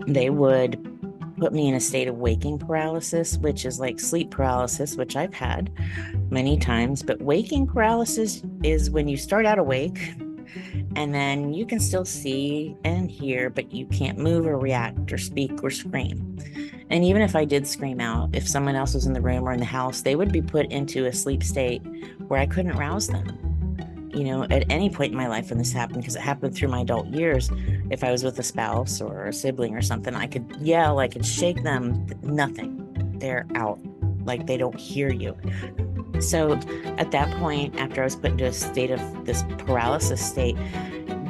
They would put me in a state of waking paralysis, which is like sleep paralysis, which I've had many times. But waking paralysis is when you start out awake and then you can still see and hear, but you can't move or react or speak or scream. And even if I did scream out, if someone else was in the room or in the house, they would be put into a sleep state where I couldn't rouse them. At any point in my life when this happened, because it happened through my adult years, if I was with a spouse or a sibling or something, I could yell, I could shake them, nothing. They're out, like they don't hear you. So at that point, after I was put into a state of this paralysis state,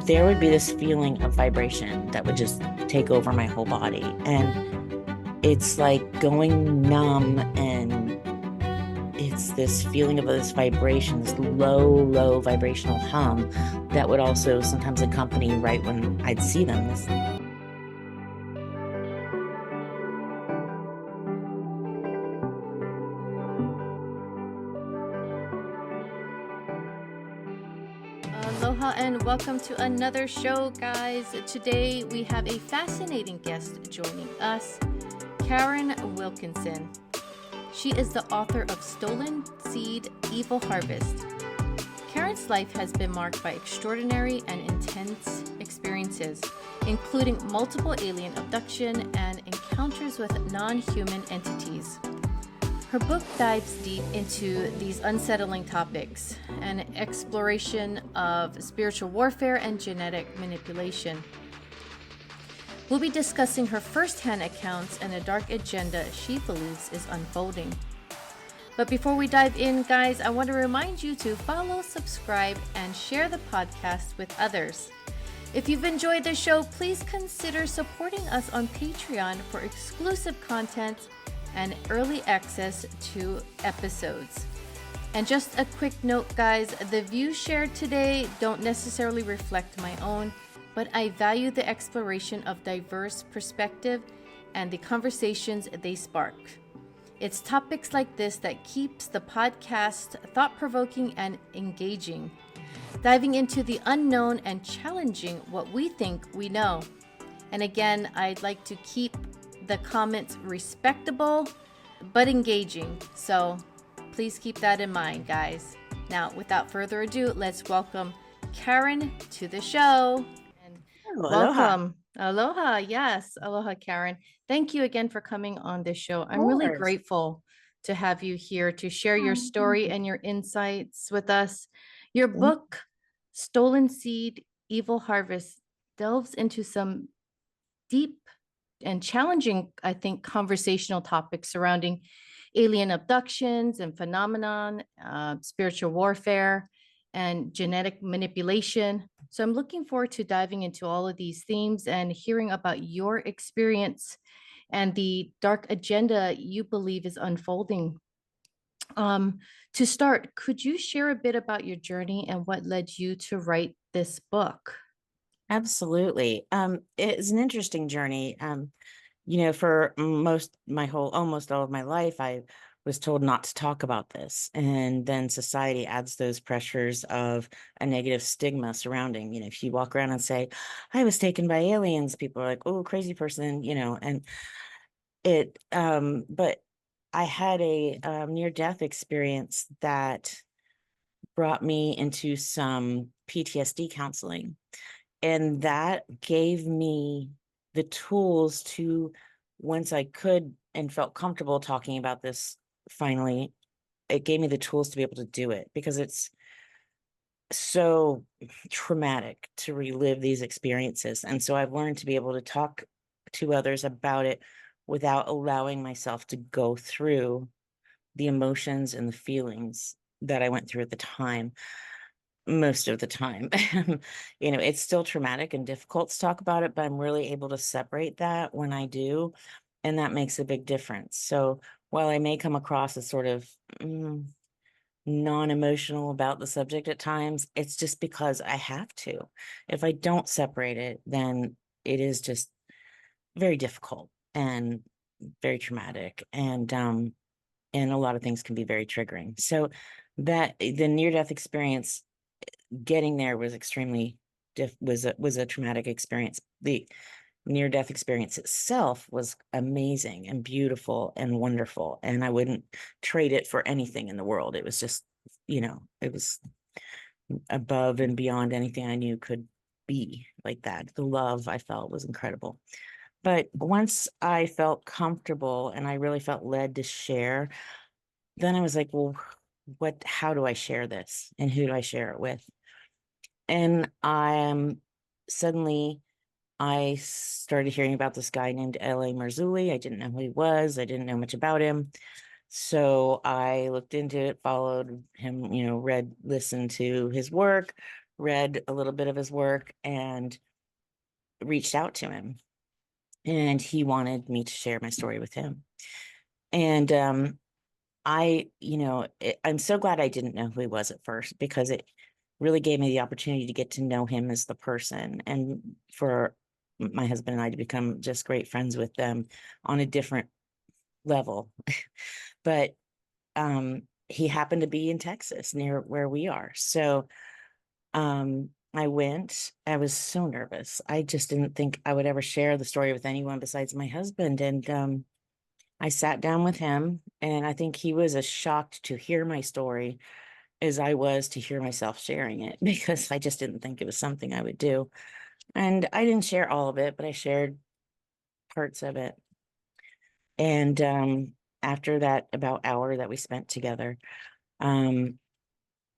there would be this feeling of vibration that would just take over my whole body. And it's like going numb, and it's this feeling of this vibration, this low vibrational hum that would also sometimes accompany right when I'd see them. Aloha and welcome to another show, guys. Today we have a fascinating guest joining us, Karin Wilkinson. She is the author of Stolen Seed, Evil Harvest. Karin's life has been marked by extraordinary and intense experiences, including multiple alien abduction and encounters with non-human entities. Her book dives deep into these unsettling topics, an exploration of spiritual warfare and genetic manipulation. We'll be discussing her first-hand accounts and a dark agenda she believes is unfolding. But before we dive in, guys, I want to remind you to follow, subscribe, and share the podcast with others. If you've enjoyed the show, please consider supporting us on Patreon for exclusive content and early access to episodes. And just a quick note, guys, the views shared today don't necessarily reflect my own, but I value the exploration of diverse perspective and the conversations they spark. It's topics like this that keeps the podcast thought-provoking and engaging, diving into the unknown and challenging what we think we know. And again, I'd like to keep the comments respectable but engaging, so please keep that in mind, guys. Now, without further ado, let's welcome Karin to the show. And welcome. Aloha. Yes, aloha, Karin. Thank you again for coming on this show. I'm really grateful to have you here to share your story and your insights with us. Your book, Stolen Seed, Evil Harvest, delves into some deep and challenging, I think, conversational topics surrounding alien abductions and phenomenon, spiritual warfare, and genetic manipulation. So I'm looking forward to diving into all of these themes and hearing about your experience and the dark agenda you believe is unfolding. To start, could you share a bit about your journey and what led you to write this book? Absolutely. It's an interesting journey. For almost all of my life, I was told not to talk about this. And then society adds those pressures of a negative stigma surrounding, if you walk around and say, I was taken by aliens, people are like, oh, crazy person, and but I had a near-death experience that brought me into some PTSD counseling. And that gave me the tools to, once I could and felt comfortable talking about this, finally, it gave me the tools to be able to do it, because it's so traumatic to relive these experiences. And so I've learned to be able to talk to others about it without allowing myself to go through the emotions and the feelings that I went through at the time. Most of the time, it's still traumatic and difficult to talk about it, but I'm really able to separate that when I do. And that makes a big difference. So while I may come across as sort of non-emotional about the subject at times, it's just because I have to. If I don't separate it, then it is just very difficult and very traumatic. And a lot of things can be very triggering. So that the near-death experience, getting there was extremely was a traumatic experience. The near-death experience itself was amazing and beautiful and wonderful. And I wouldn't trade it for anything in the world. It was just, it was above and beyond anything I knew could be like that. The love I felt was incredible. But once I felt comfortable and I really felt led to share, then I was like, well, how do I share this? And who do I share it with? And suddenly I started hearing about this guy named L.A. Marzulli. I didn't know who he was. I didn't know much about him. So I looked into it, followed him, listened to his work, read a little bit of his work, and reached out to him. And he wanted me to share my story with him. And I'm so glad I didn't know who he was at first, because it really gave me the opportunity to get to know him as the person, and for my husband and I to become just great friends with them on a different level. But he happened to be in Texas near where we are. So I went. I was so nervous. I just didn't think I would ever share the story with anyone besides my husband. And I sat down with him, and I think he was as shocked to hear my story as I was to hear myself sharing it, because I just didn't think it was something I would do. And I didn't share all of it, but I shared parts of it. And after that about hour that we spent together,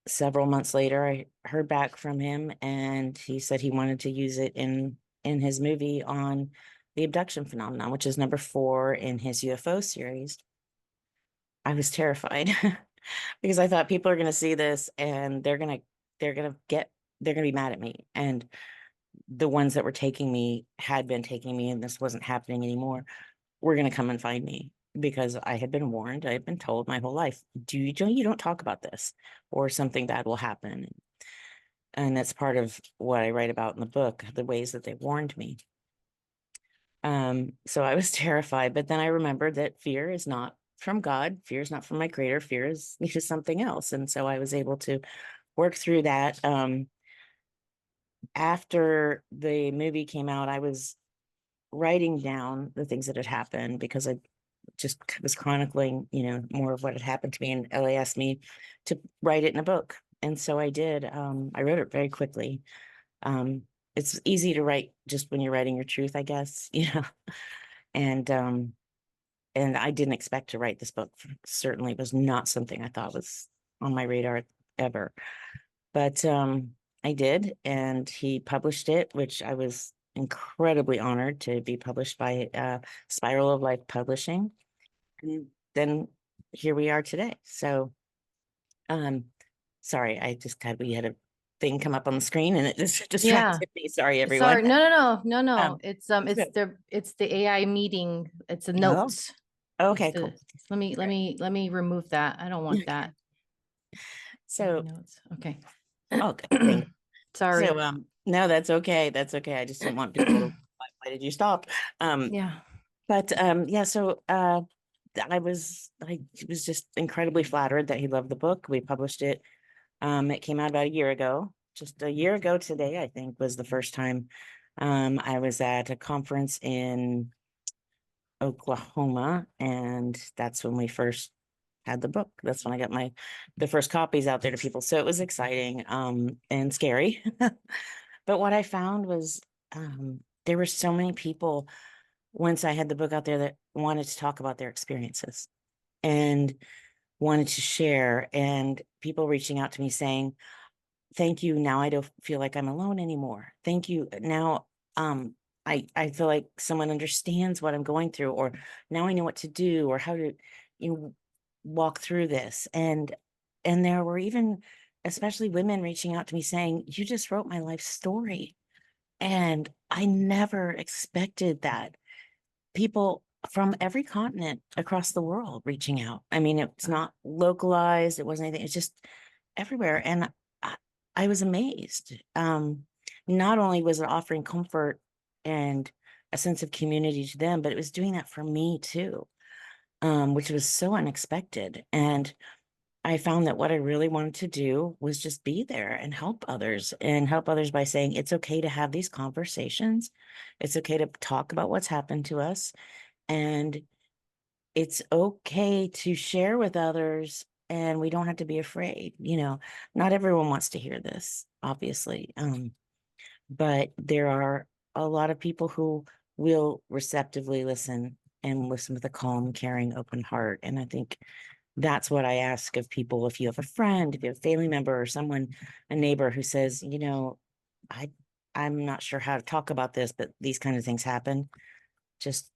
several months later, I heard back from him, and he said he wanted to use it in his movie on the abduction phenomenon, which is number 4 in his UFO series. I was terrified because I thought people are going to see this and they're going to be mad at me. And the ones that were taking me had been taking me, and this wasn't happening anymore, were going to come and find me, because I had been warned. I had been told my whole life, you don't talk about this, or something bad will happen. And that's part of what I write about in the book, the ways that they warned me. So I was terrified, but then I remembered that fear is not from God. Fear is not from my creator. Fear is something else. And so I was able to work through that. After the movie came out, I was writing down the things that had happened, because I just was chronicling, more of what had happened to me. And LA asked me to write it in a book. And so I did. I wrote it very quickly. It's easy to write just when you're writing your truth, I guess, and I didn't expect to write this book. Certainly was not something I thought was on my radar ever. But I did, and he published it, which I was incredibly honored to be published by Spiral of Life Publishing. And then here we are today. So sorry, we had a thing come up on the screen and it just distracted me. Sorry, everyone. Sorry. No. It's the AI meeting. It's the notes. Okay, cool. Let me remove that. I don't want that. So notes. Okay. Okay. Sorry. So no, that's okay. That's okay. I just didn't want people to why did you stop? Yeah. But yeah, so I was just incredibly flattered that he loved the book. We published it. It came out about a year ago. Just a year ago today, I think, was the first time I was at a conference in Oklahoma, and that's when we first had the book. That's when I got the first copies out there to people. So it was exciting and scary. But what I found was there were so many people, once I had the book out there, that wanted to talk about their experiences and wanted to share, and people reaching out to me saying, thank you. Now I don't feel like I'm alone anymore. Thank you. Now I feel like someone understands what I'm going through, or now I know what to do, or how to walk through this. And there were even, especially women, reaching out to me saying, you just wrote my life story. And I never expected that. People from every continent across the world reaching out. I mean, it's not localized. It wasn't anything. It's just everywhere. And I was amazed. Not only was it offering comfort and a sense of community to them, but it was doing that for me too, which was so unexpected. And I found that what I really wanted to do was just be there and help others by saying it's okay to have these conversations. It's okay to talk about what's happened to us. And it's okay to share with others, and we don't have to be afraid. Not everyone wants to hear this, obviously. But there are a lot of people who will receptively listen and listen with a calm, caring, open heart. And I think that's what I ask of people. If you have a friend, if you have a family member or someone, a neighbor who says, I I'm not sure how to talk about this, but these kind of things happen. Just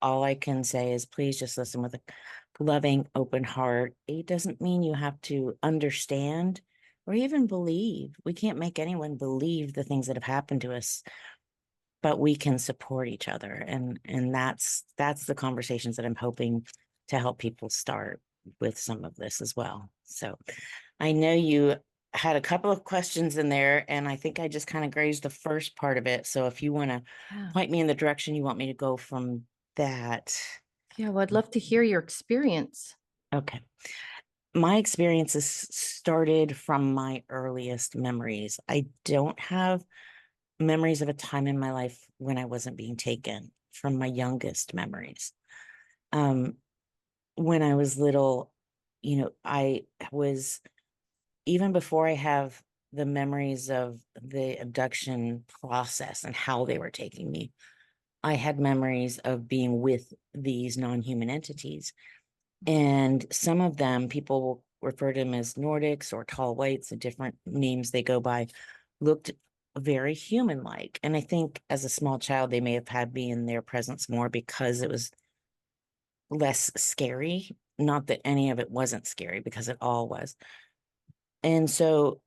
all I can say is please just listen with a loving, open heart. It doesn't mean you have to understand or even believe. We can't make anyone believe the things that have happened to us, but we can support each other. And that's the conversations that I'm hoping to help people start with some of this as well. So I know you had a couple of questions in there, and I think I just kind of grazed the first part of it. So if you want to Yeah. point me in the direction you want me to go from that. Yeah, well, I'd love to hear your experience. Okay. My experiences started from my earliest memories. I don't have memories of a time in my life when I wasn't being taken from my youngest memories. Um, when I was little, I was, even before I have the memories of the abduction process and how they were taking me, I had memories of being with these non-human entities. And some of them, people will refer to them as Nordics or tall whites, the different names they go by, looked very human-like. And I think as a small child, they may have had me in their presence more because it was less scary. Not that any of it wasn't scary, because it all was. And so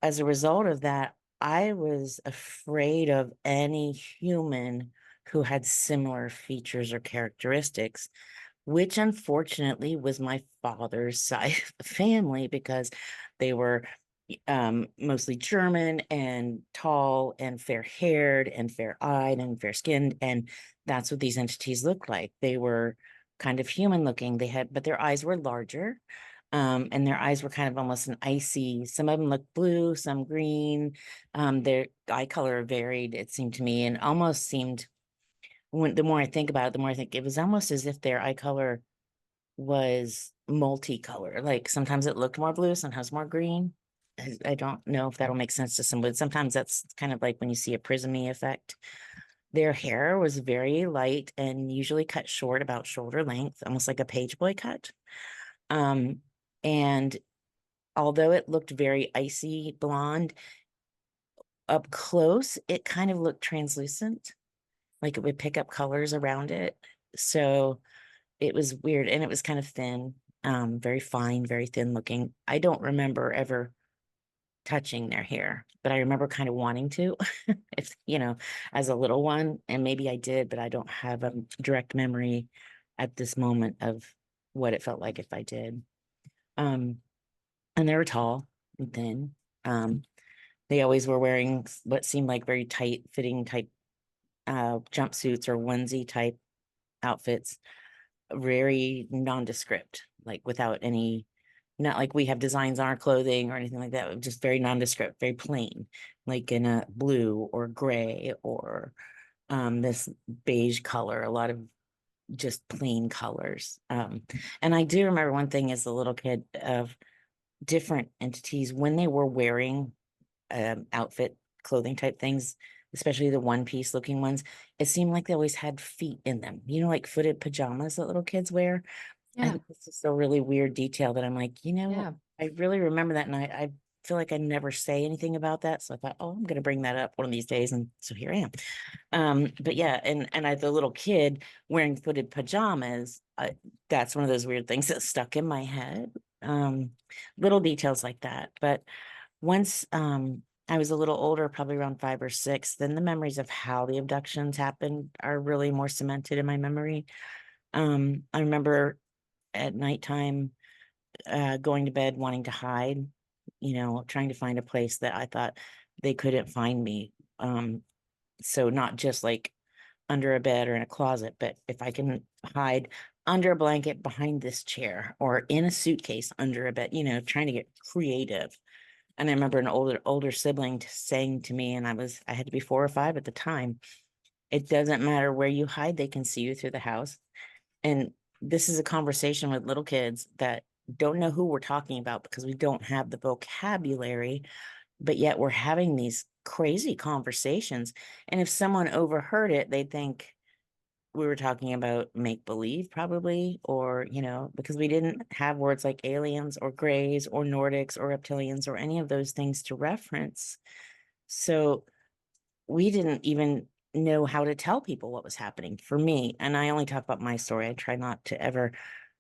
as a result of that, I was afraid of any human who had similar features or characteristics, which unfortunately was my father's side of the family, because they were mostly German and tall and fair haired and fair eyed and fair skinned. And that's what these entities looked like. They were kind of human looking. But their eyes were larger. And their eyes were kind of almost an icy, some of them looked blue, some green. Their eye color varied, it seemed to me, and almost seemed, the more I think about it, the more I think it was almost as if their eye color was multicolor. Like sometimes it looked more blue, sometimes more green. I don't know if that'll make sense to someone. Sometimes that's kind of like when you see a prismy effect. Their hair was very light and usually cut short, about shoulder length, almost like a page boy cut. Um, and although it looked very icy blonde, up close, it kind of looked translucent, like it would pick up colors around it. So it was weird, and it was kind of thin, very fine, very thin looking. I don't remember ever touching their hair, but I remember kind of wanting to, if as a little one, and maybe I did, but I don't have a direct memory at this moment of what it felt like if I did. Um, and they were tall and thin. They always were wearing what seemed like very tight fitting type jumpsuits or onesie type outfits, very nondescript, like without any, not like we have designs on our clothing or anything like that, just very nondescript, very plain, like in a blue or gray or this beige color, a lot of just plain colors. And I do remember one thing as a little kid of different entities when they were wearing outfit clothing type things, especially the one piece looking ones, it seemed like they always had feet in them, like footed pajamas that little kids wear. I Yeah. think this is a really weird detail that I'm like, Yeah. I really remember that. And I feel like I never say anything about that. So I thought, oh, I'm going to bring that up one of these days. And so here I am. But yeah, and I, the little kid wearing footed pajamas, that's one of those weird things that stuck in my head. Little details like that. But once I was a little older, probably around 5 or 6, then the memories of how the abductions happened are really more cemented in my memory. I remember at nighttime going to bed wanting to hide, trying to find a place that I thought they couldn't find me. So not just like under a bed or in a closet, but if I can hide under a blanket behind this chair or in a suitcase under a bed, trying to get creative. And I remember an older sibling saying to me, and I had to be 4 or 5 at the time, it doesn't matter where you hide, they can see you through the house. And this is a conversation with little kids that don't know who we're talking about because we don't have the vocabulary, but yet we're having these crazy conversations. And if someone overheard it, they'd think we were talking about make believe, probably, or, because we didn't have words like aliens or grays or Nordics or reptilians or any of those things to reference. So we didn't even know how to tell people what was happening for me. And I only talk about my story. I try not to ever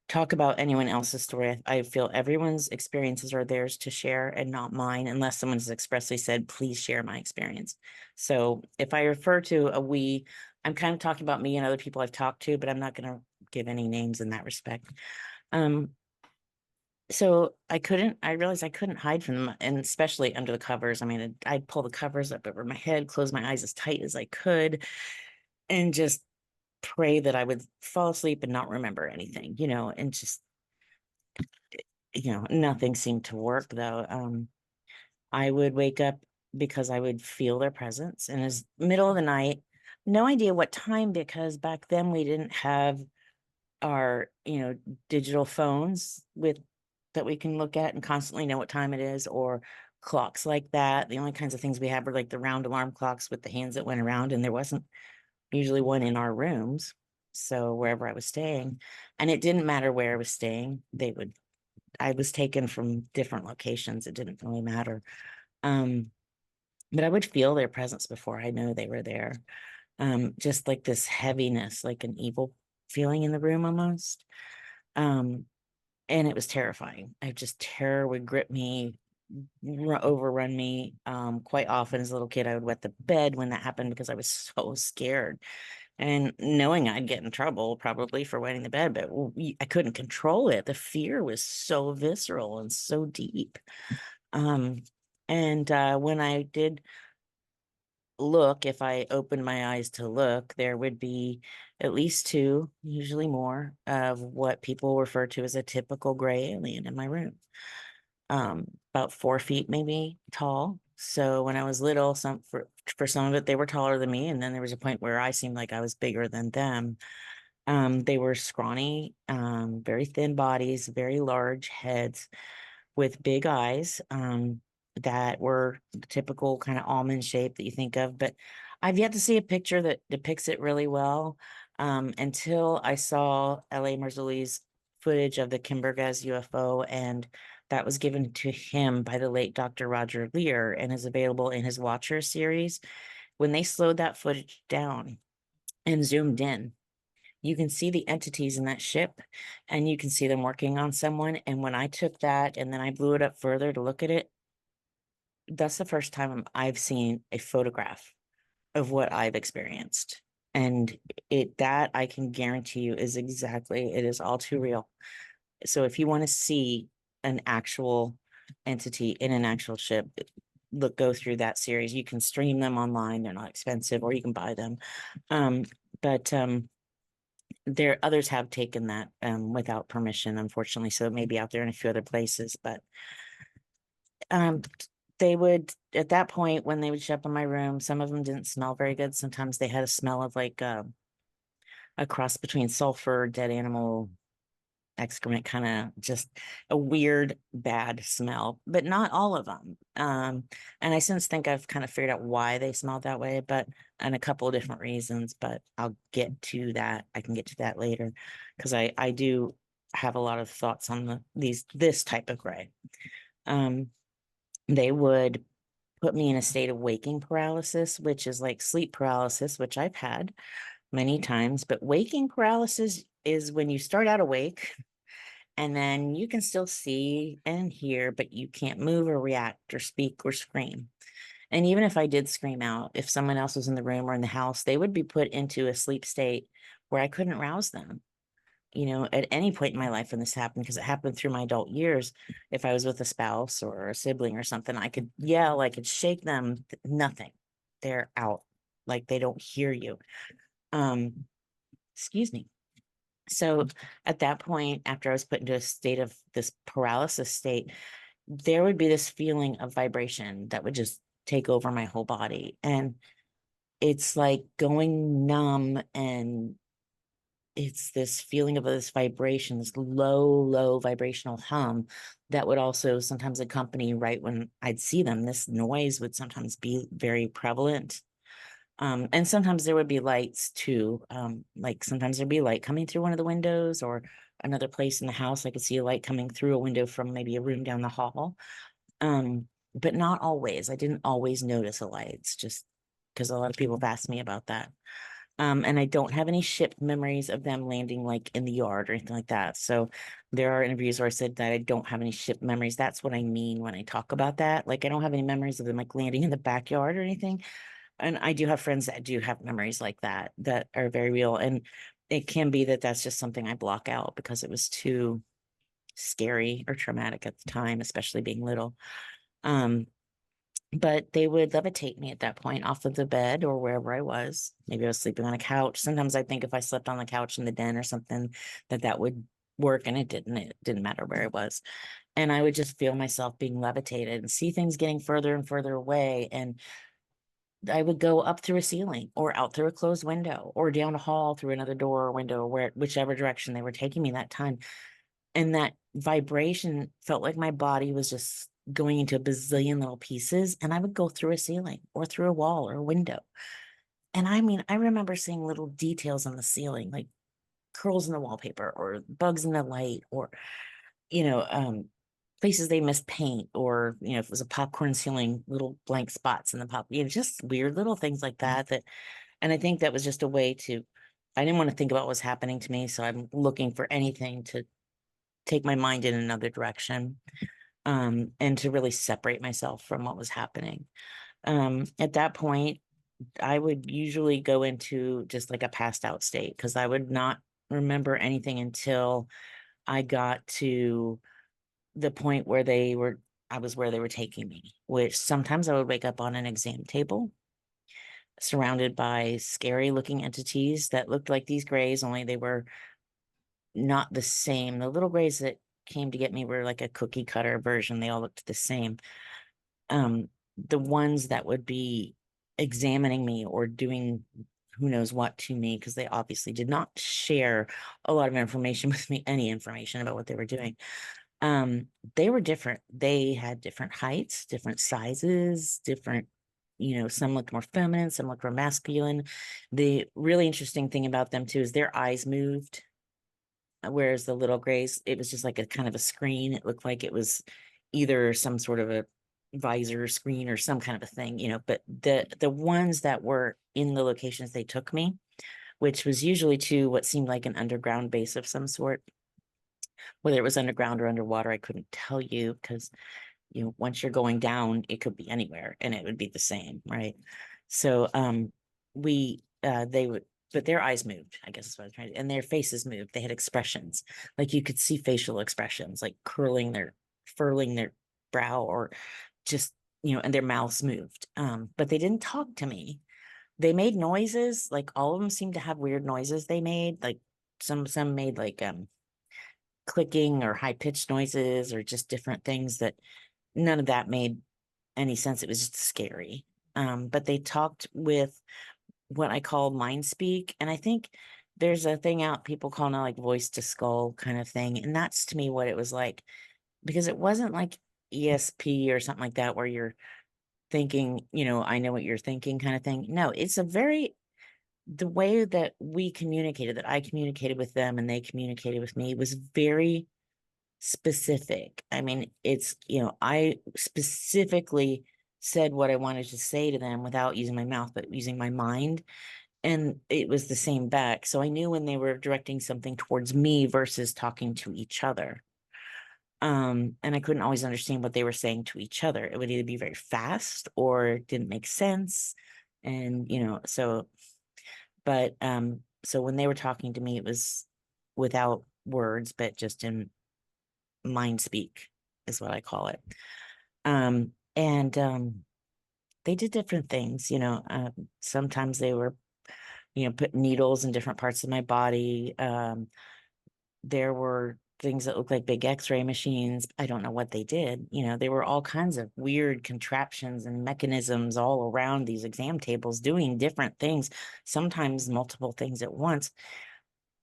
talk about anyone else's story. I feel everyone's experiences are theirs to share and not mine, unless someone has expressly said, please share my experience. So if I refer to a we, I'm kind of talking about me and other people I've talked to, but I'm not going to give any names in that respect. So I realized I couldn't hide from them, and especially under the covers. I mean, I'd pull the covers up over my head, close my eyes as tight as I could, and just pray that I would fall asleep and not remember anything, and just, nothing seemed to work though. I would wake up because I would feel their presence, and it's middle of the night, no idea what time, because back then we didn't have our, digital phones with that we can look at and constantly know what time it is, or clocks like that. The only kinds of things we had were like the round alarm clocks with the hands that went around, and there wasn't usually one in our rooms. So wherever I was staying, and it didn't matter where I was staying, I was taken from different locations. It didn't really matter. But I would feel their presence before I know they were there. Just like this heaviness, like an evil feeling in the room almost. And it was terrifying. Terror would grip me, overrun me. Quite often as a little kid, I would wet the bed when that happened because I was so scared. And knowing I'd get in trouble probably for wetting the bed, but I couldn't control it. The fear was so visceral and so deep. And when I did look, if I opened my eyes to look, there would be at least two, usually more, of what people refer to as a typical gray alien in my room. About 4 feet maybe tall. So when I was little, for some of it, they were taller than me, and then there was a point where I seemed like I was bigger than them. They were scrawny, very thin bodies, very large heads with big eyes, that were the typical kind of almond shape that you think of. But I've yet to see a picture that depicts it really well, until I saw L.A. Marzulli's footage of the Kimbergaz UFO, and that was given to him by the late Dr. Roger Lear and is available in his Watcher series. When they slowed that footage down and zoomed in, you can see the entities in that ship, and you can see them working on someone. And when I took that and then I blew it up further to look at it, that's the first time I've seen a photograph of what I've experienced. And that I can guarantee you is it is all too real. So if you want to see an actual entity in an actual ship, go through that series. You can stream them online. They're not expensive, or you can buy them. But there others have taken that without permission, unfortunately. So it may be out there in a few other places, but they would, at that point, when they would show up in my room, some of them didn't smell very good. Sometimes they had a smell of like a cross between sulfur, dead animal excrement, kind of just a weird, bad smell, but not all of them. And I since think I've kind of figured out why they smelled that way, and a couple of different reasons, but I'll get to that. I can get to that later, because I do have a lot of thoughts on this type of gray. They would put me in a state of waking paralysis, which is like sleep paralysis, which I've had many times. But waking paralysis is when you start out awake and then you can still see and hear, but you can't move or react or speak or scream. And even if I did scream out, if someone else was in the room or in the house, they would be put into a sleep state where I couldn't rouse them. At any point in my life when this happened, because it happened through my adult years, if I was with a spouse or a sibling or something, I could yell, I could shake them, nothing. They're out, like they don't hear you. Excuse me. So at that point, after I was put into a state of this paralysis state, there would be this feeling of vibration that would just take over my whole body. And it's like going numb, and it's this feeling of this vibration, this low vibrational hum that would also sometimes accompany right when I'd see them. This noise would sometimes be very prevalent. And sometimes there would be lights too. Like sometimes there'd be light coming through one of the windows, or another place in the house. I could see a light coming through a window from maybe a room down the hall. But not always. I didn't always notice the lights, just because a lot of people have asked me about that. And I don't have any ship memories of them landing like in the yard or anything like that. So there are interviews where I said that I don't have any ship memories. That's what I mean when I talk about that. Like I don't have any memories of them like landing in the backyard or anything. And I do have friends that do have memories like that that are very real. And it can be that that's just something I block out because it was too scary or traumatic at the time, especially being little. Um, but they would levitate me at that point off of the bed or wherever I was. Maybe I was sleeping on a couch. Sometimes I think if I slept on the couch in the den or something, that would work, and it didn't. It didn't matter where I was. And I would just feel myself being levitated and see things getting further and further away. And I would go up through a ceiling or out through a closed window or down a hall through another door or window, or whichever direction they were taking me that time. And that vibration felt like my body was just going into a bazillion little pieces, and I would go through a ceiling or through a wall or a window. And I mean, I remember seeing little details on the ceiling, like curls in the wallpaper or bugs in the light, or, you know, places they missed paint, or, if it was a popcorn ceiling, little blank spots in the just weird little things like that. And I think that was just a way I didn't want to think about what was happening to me. So I'm looking for anything to take my mind in another direction, and to really separate myself from what was happening. At that point, I would usually go into just like a passed out state because I would not remember anything until I got to the point where I was where they were taking me, which sometimes I would wake up on an exam table surrounded by scary looking entities that looked like these grays, only they were not the same. The little grays that came to get me were like a cookie cutter version. They all looked the same. The ones that would be examining me or doing who knows what to me, because they obviously did not share a lot of information with me, any information about what they were doing. They were different. They had different heights, different sizes, different, some looked more feminine, some looked more masculine. The really interesting thing about them too is their eyes moved, whereas the little grays, it was just like a kind of a screen. It looked like it was either some sort of a visor screen or some kind of a thing, but the ones that were in the locations they took me, which was usually to what seemed like an underground base of some sort, whether it was underground or underwater, I couldn't tell you, because once you're going down, it could be anywhere and it would be the same, right? So they would, but their eyes moved, I guess is what I was trying to, and their faces moved. They had expressions, like you could see facial expressions, like furling their brow, or just, and their mouths moved. But they didn't talk to me. They made noises, like all of them seemed to have weird noises they made, like some made like clicking or high pitched noises, or just different things that none of that made any sense. It was just scary. But they talked with what I call mind speak. And I think there's a thing out people call now like voice to skull kind of thing. And that's to me what it was like, because it wasn't like ESP or something like that, where you're thinking, I know what you're thinking kind of thing. No, it's the way that we communicated, that I communicated with them and they communicated with me, was very specific. I mean, I specifically said what I wanted to say to them without using my mouth, but using my mind. And it was the same back. So I knew when they were directing something towards me versus talking to each other. And I couldn't always understand what they were saying to each other. It would either be very fast or it didn't make sense. And, so when they were talking to me, it was without words, but just in mind speak is what I call it. And they did different things, sometimes they were, put needles in different parts of my body. There were things that looked like big X-ray machines. I don't know what they did. There were all kinds of weird contraptions and mechanisms all around these exam tables doing different things, sometimes multiple things at once.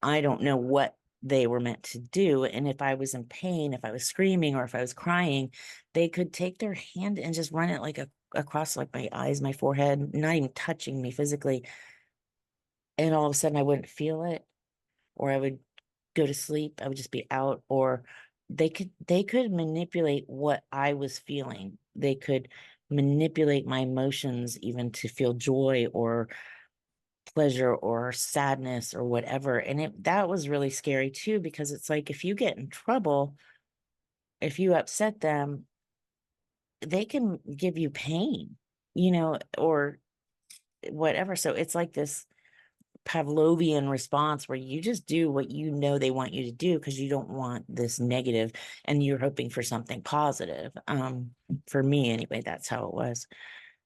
I don't know what they were meant to do. And if I was in pain, if I was screaming or if I was crying, they could take their hand and just run it like across like my eyes, my forehead, not even touching me physically. And all of a sudden I wouldn't feel it, or I would go to sleep. I would just be out, or they could manipulate what I was feeling. They could manipulate my emotions even to feel joy or pleasure or sadness or whatever. And that was really scary too, because it's like if you get in trouble, if you upset them, they can give you pain, or whatever. So it's like this Pavlovian response where you just do what they want you to do because you don't want this negative and you're hoping for something positive. For me anyway, that's how it was.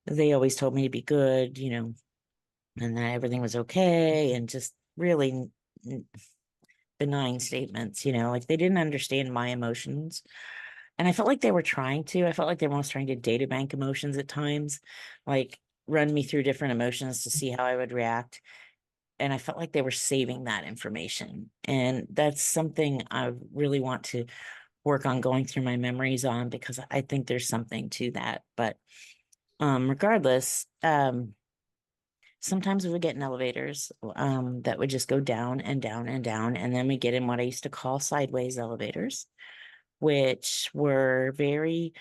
They always told me to be good, and that everything was okay, and just really benign statements, like they didn't understand my emotions. And I felt like they were trying to. I felt like they were almost trying to data bank emotions at times, like run me through different emotions to see how I would react. And I felt like they were saving that information. And that's something I really want to work on going through my memories on, because I think there's something to that. But regardless, sometimes we would get in elevators that would just go down and down and down. And then we get in what I used to call sideways elevators, which were very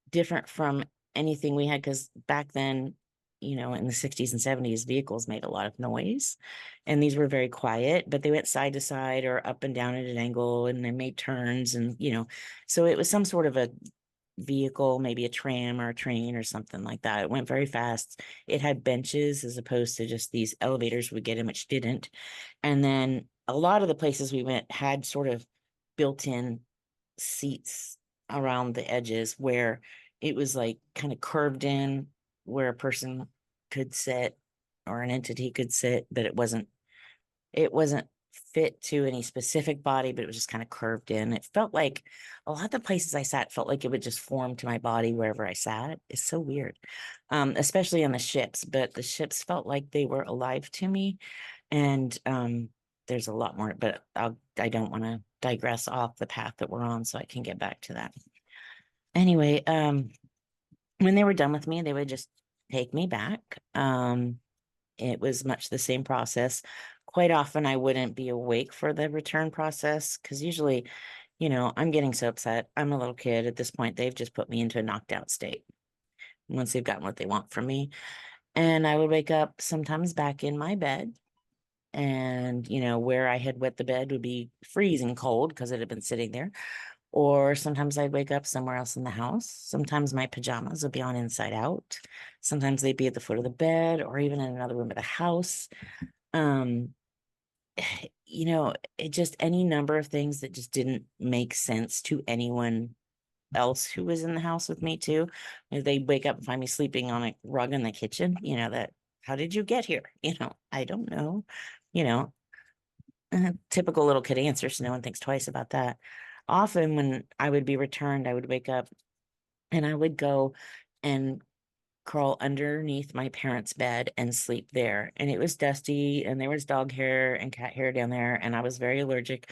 different from anything we had, because back then, in the 60s and 70s, vehicles made a lot of noise, and these were very quiet, but they went side to side or up and down at an angle, and they made turns, and so it was some sort of a vehicle, maybe a tram or a train or something like that. It went very fast. It had benches as opposed to just these elevators we get in, which didn't. And then a lot of the places we went had sort of built-in seats around the edges where it was like kind of curved in, where a person could sit or an entity could sit, but it wasn't fit to any specific body, but it was just kind of curved in. It felt like a lot of the places I sat felt like it would just form to my body wherever I sat. It's so weird. Especially on the ships, but the ships felt like they were alive to me. And there's a lot more, but I don't want to digress off the path that we're on, so I can get back to that. Anyway, when they were done with me, they would just take me back. It was much the same process. Quite often, I wouldn't be awake for the return process because usually, I'm getting so upset. I'm a little kid at this point. They've just put me into a knocked out state once they've gotten what they want from me. And I would wake up sometimes back in my bed, and where I had wet the bed would be freezing cold because it had been sitting there. Or sometimes I'd wake up somewhere else in the house. Sometimes my pajamas would be on inside out. Sometimes they'd be at the foot of the bed or even in another room of the house. Um, it just any number of things that just didn't make sense to anyone else who was in the house with me too. If they wake up and find me sleeping on a rug in the kitchen, that how did you get here? I don't know. You know, typical little kid answers. No one thinks twice about that. Often when I would be returned, I would wake up and I would go and crawl underneath my parents' bed and sleep there. And it was dusty and there was dog hair and cat hair down there. And I was very allergic.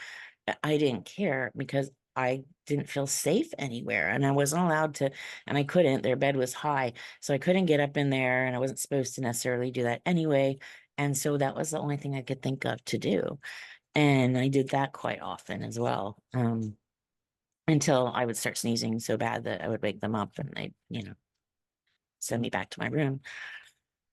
I didn't care because I didn't feel safe anywhere. And I wasn't allowed to, and I couldn't. Their bed was high. So I couldn't get up in there, and I wasn't supposed to necessarily do that anyway. And so that was the only thing I could think of to do. And I did that quite often as well. Until I would start sneezing so bad that I would wake them up and they, send me back to my room.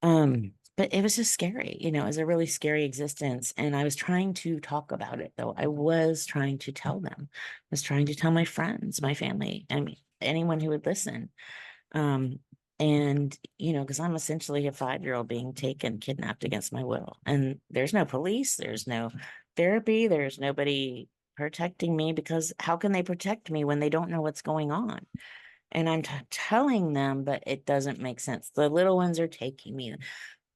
But it was just scary, it was a really scary existence. And I was trying to talk about it though. I was trying to tell them, I was trying to tell my friends, my family, I mean, anyone who would listen. And, because I'm essentially a 5-year-old being taken, kidnapped against my will. And there's no police, there's no therapy, there's nobody protecting me, because how can they protect me when they don't know what's going on? And I'm telling them, but it doesn't make sense. The little ones are taking me.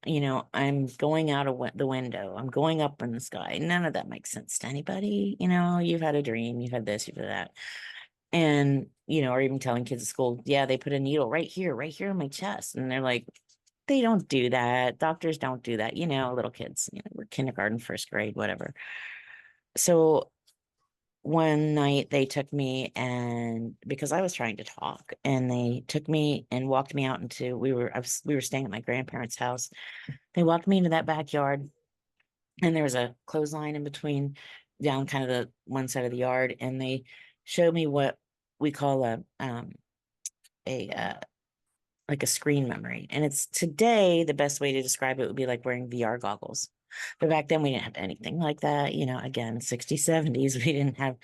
I'm going out of the window. I'm going up in the sky. None of that makes sense to anybody. You've had a dream, you've had this, you've had that. And, or even telling kids at school, yeah, they put a needle right here in my chest. And they're like, they don't do that. Doctors don't do that. Little kids, we're kindergarten, first grade, whatever. So one night they took me, and because I was trying to talk, and they took me and walked me out into, we were staying at my grandparents' house. They walked me into that backyard, and there was a clothesline in between, down kind of the one side of the yard, and they showed me what we call a like a screen memory. And it's today, the best way to describe it would be like wearing VR goggles. But back then we didn't have anything like that. Again, 60s, 70s, we didn't have,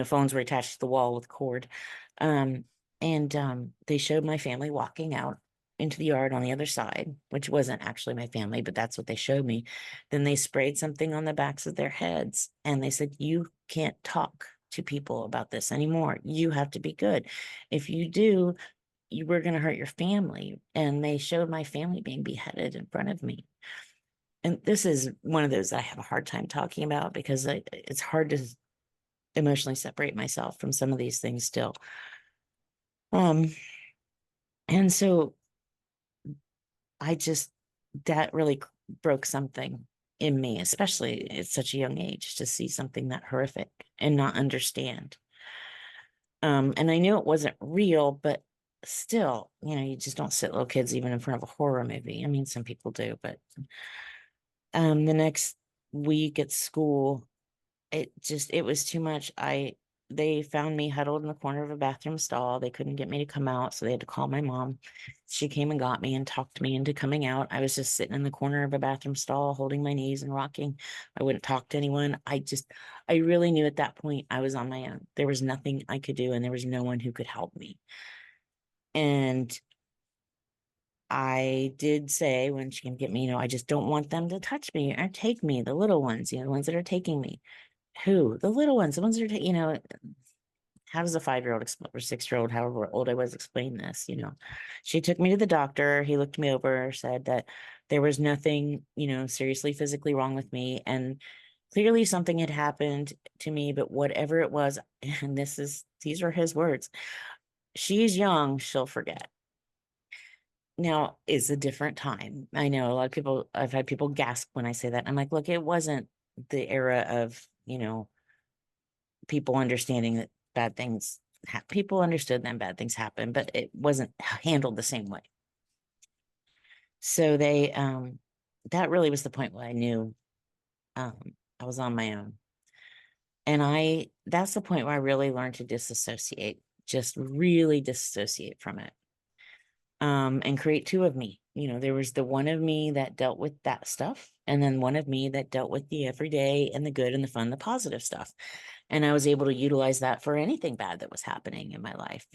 phones were attached to the wall with cord. And they showed my family walking out into the yard on the other side, which wasn't actually my family, but that's what they showed me. Then they sprayed something on the backs of their heads, and they said, you can't talk to people about this anymore. You have to be good. If you do, you were going to hurt your family. And they showed my family being beheaded in front of me. And this is one of those I have a hard time talking about, because it's hard to emotionally separate myself from some of these things still. And so that really broke something in me, especially at such a young age, to see something that horrific and not understand. And I knew it wasn't real, but still, you just don't sit little kids even in front of a horror movie. I mean, some people do, but the next week at school, it was too much. They found me huddled in the corner of a bathroom stall. They couldn't get me to come out, so they had to call my mom. She came and got me and talked me into coming out. I was just sitting in the corner of a bathroom stall, holding my knees and rocking. I wouldn't talk to anyone. I really knew at that point I was on my own. There was nothing I could do, and there was no one who could help me. And I did say, when she can get me, I just don't want them to touch me or take me, the little ones, the ones that are taking me. Who? The little ones, the ones that are, how does a 5-year-old or 6-year-old, however old I was, explain this? She took me to the doctor. He looked me over, said that there was nothing, seriously physically wrong with me. And clearly something had happened to me, but whatever it was, and these are his words, she's young, she'll forget. Now is a different time. I know a lot of people, I've had people gasp when I say that. I'm like, look, it wasn't the era of, people understanding that bad things people understood then bad things happen, but it wasn't handled the same way. So that really was the point where I knew I was on my own. And that's the point where I really learned to disassociate, just really disassociate from it. And create two of me. There was the one of me that dealt with that stuff, and then one of me that dealt with the everyday and the good and the fun, the positive stuff. And I was able to utilize that for anything bad that was happening in my life,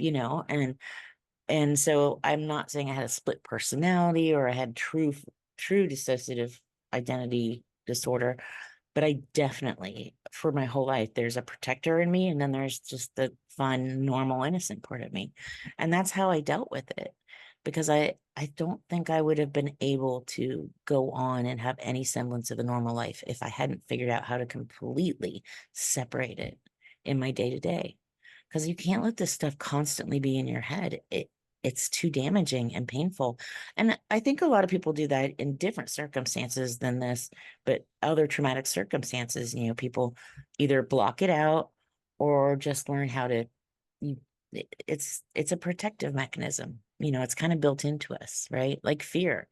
and so I'm not saying I had a split personality or I had true dissociative identity disorder, but I definitely, for my whole life, there's a protector in me, and then there's just the fun, normal, innocent part of me. And that's how I dealt with it, because I don't think I would have been able to go on and have any semblance of a normal life if I hadn't figured out how to completely separate it in my day-to-day. Because you can't let this stuff constantly be in your head. It's too damaging and painful. And I think a lot of people do that in different circumstances than this, but other traumatic circumstances, people either block it out or just learn how to, it's a protective mechanism. It's kind of built into us, right? Like fear.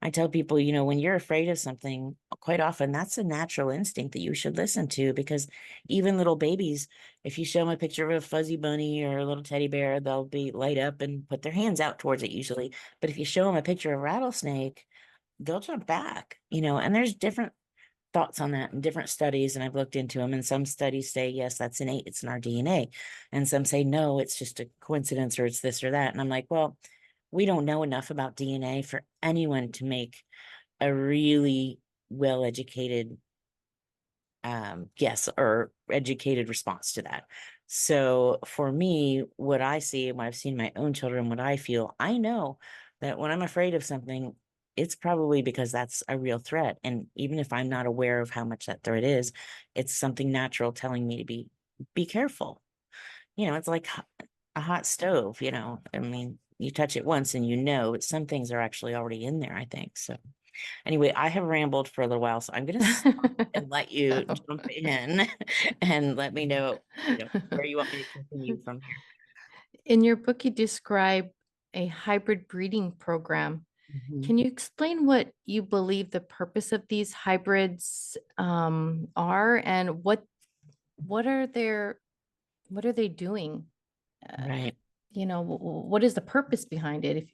I tell people, when you're afraid of something, quite often that's a natural instinct that you should listen to, because even little babies, if you show them a picture of a fuzzy bunny or a little teddy bear, they'll be light up and put their hands out towards it usually. But if you show them a picture of a rattlesnake, they'll jump back, and there's different thoughts on that and different studies, and I've looked into them, and some studies say yes, that's innate, it's in our DNA, and some say no, it's just a coincidence, or it's this or that. And I'm like, well, we don't know enough about DNA for anyone to make a really well-educated guess or educated response to that. So for me, what I see, what I've seen my own children, what I feel, I know that when I'm afraid of something, it's probably because that's a real threat. And even if I'm not aware of how much that threat is, it's something natural telling me to be careful. It's like a hot stove, I mean, you touch it once and but some things are actually already in there, I think. So anyway, I have rambled for a little while, so I'm going to stop and let you jump in and let me know, where you want me to continue from here. In your book, you describe a hybrid breeding program. Mhm. Can you explain what you believe the purpose of these hybrids are, and what are they doing? Right. What is the purpose behind it?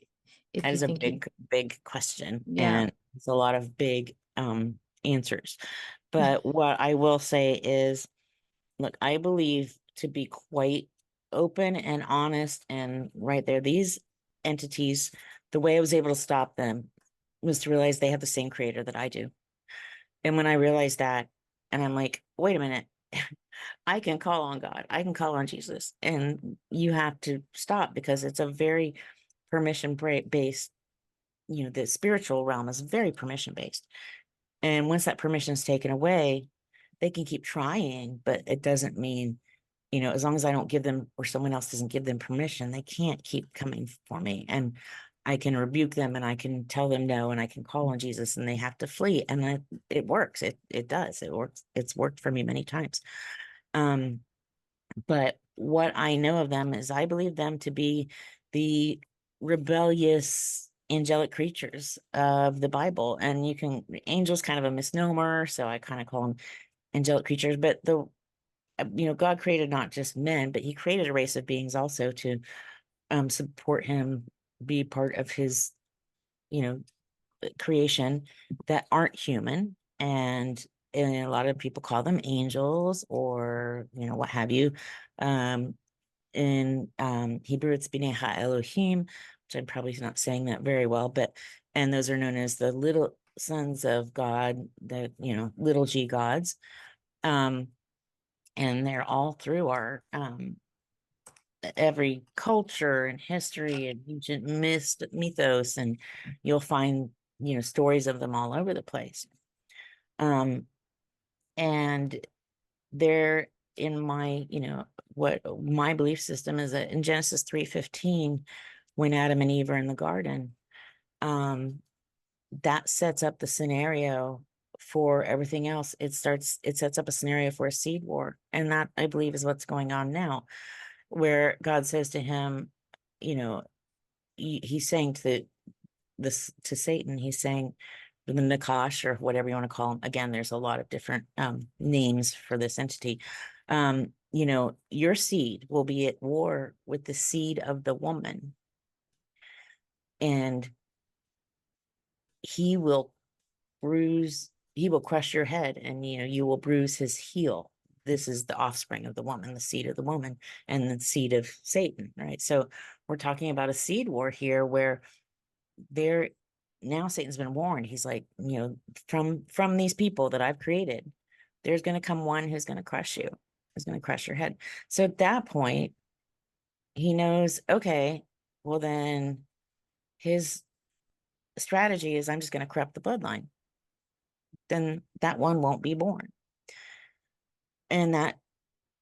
If That you is a think big question, yeah. and it's a lot of big answers. But what I will say is, look, I believe, to be quite open and honest and right there, these entities, the way I was able to stop them was to realize they have the same creator that I do. And when I realized that, and I'm like, wait a minute, I can call on God, I can call on Jesus, and you have to stop, because it's a very based, the spiritual realm is very permission based. And once that permission is taken away, they can keep trying, but it doesn't mean, as long as I don't give them, or someone else doesn't give them permission, they can't keep coming for me. And I can rebuke them, and I can tell them no, and I can call on Jesus, and they have to flee. And it works. It does. It works. It's worked for me many times. Um, but what I know of them is I believe them to be the rebellious angelic creatures of the Bible. And angel's kind of a misnomer, so I kind of call them angelic creatures. But God created not just men, but he created a race of beings also to support him, be part of his, you know, creation, that aren't human. And a lot of people call them angels, or what have you. In Hebrew, it's B'nai Elohim, which I'm probably not saying that very well, and those are known as the little sons of God, the little g gods. And they're all through our every culture and history and ancient mythos, and you'll find stories of them all over the place. And they're in my what my belief system is, that in Genesis 3:15, when Adam and Eve are in the garden, that sets up the scenario for everything else. It sets up a scenario for a seed war, and that, I believe, is what's going on now, where God says to him, he's saying to Satan, he's saying, the Nakash, or whatever you want to call him. Again, there's a lot of different names for this entity. Your seed will be at war with the seed of the woman, and he will crush your head, and you will bruise his heel. This is the offspring of the woman, the seed of the woman, and the seed of Satan, right? So we're talking about a seed war here, where there now Satan's been warned. He's like, from these people that I've created, there's going to come one who's going to crush you, who's going to crush your head. So at that point, he knows, okay, well, then his strategy is, I'm just going to corrupt the bloodline. Then that one won't be born. And that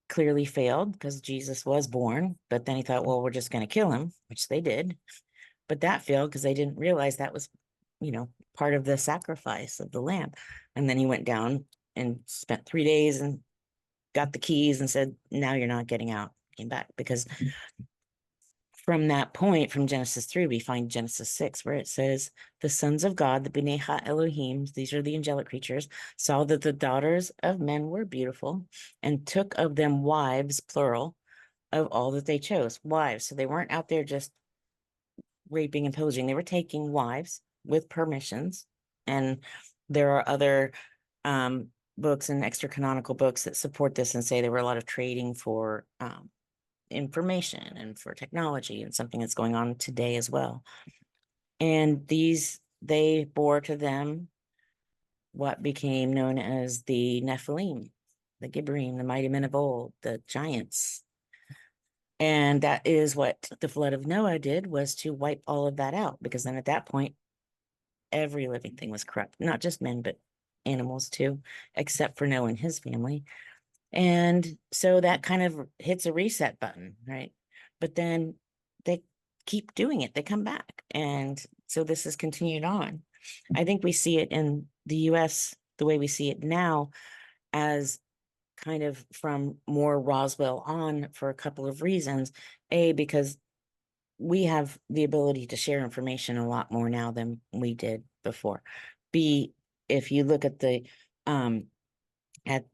clearly failed, because Jesus was born. But then he thought, well, we're just going to kill him, which they did. But that failed because they didn't realize that was, part of the sacrifice of the lamb. And then he went down and spent 3 days and got the keys and said, now you're not getting out. Came back, because from that point, from Genesis 3, we find Genesis 6, where it says, the sons of God, the B'nai Elohim, these are the angelic creatures, saw that the daughters of men were beautiful, and took of them wives, plural, of all that they chose. Wives. So they weren't out there just raping and pillaging. They were taking wives with permissions. And there are other books and extra canonical books that support this and say there were a lot of trading for information and for technology, and something that's going on today as well. And they bore to them what became known as the Nephilim, the Gibberim, the mighty men of old, the giants. And that is what the flood of Noah did, was to wipe all of that out, because then at that point, every living thing was corrupt, not just men, but animals too, except for Noah and his family. And so that kind of hits a reset button, right? But then they keep doing it, they come back. And so this has continued on. I think we see it in the US the way we see it now, as kind of from more Roswell on, for a couple of reasons. A, because we have the ability to share information a lot more now than we did before. B, if you look at the at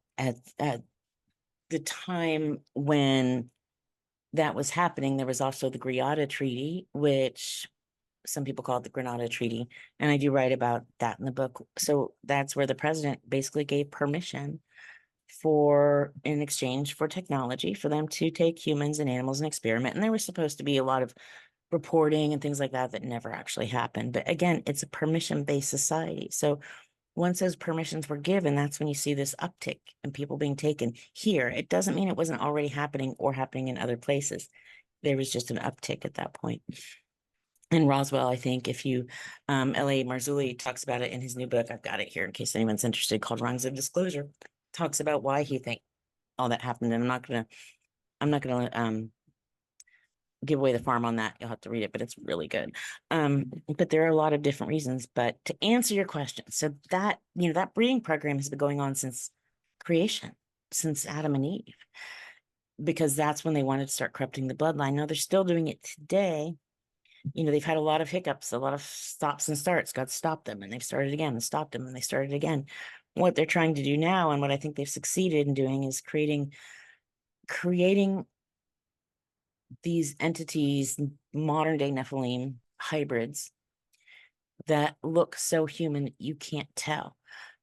the time when that was happening, there was also the Grenada Treaty, which some people call it the Grenada Treaty, and I do write about that in the book. So that's where the president basically gave permission for, in exchange for technology, for them to take humans and animals and experiment. And there was supposed to be a lot of reporting and things like that that never actually happened. But again, it's a permission-based society. So once those permissions were given, that's when you see this uptick in people being taken here. It doesn't mean it wasn't already happening or happening in other places. There was just an uptick at that point. In Roswell, I think if you, L.A. Marzulli talks about it in his new book, I've got it here in case anyone's interested, called Rungs of Disclosure, talks about why he think all that happened. And I'm not gonna give away the farm on that. You'll have to read it, but it's really good. But there are a lot of different reasons. But to answer your question, so that, that breeding program has been going on since creation, since Adam and Eve, because that's when they wanted to start corrupting the bloodline. Now they're still doing it today. They've had a lot of hiccups, a lot of stops and starts. God stopped them, and they've started again, and stopped them, and they started again. What they're trying to do now, and what I think they've succeeded in doing, is creating these entities, modern day Nephilim hybrids, that look so human you can't tell.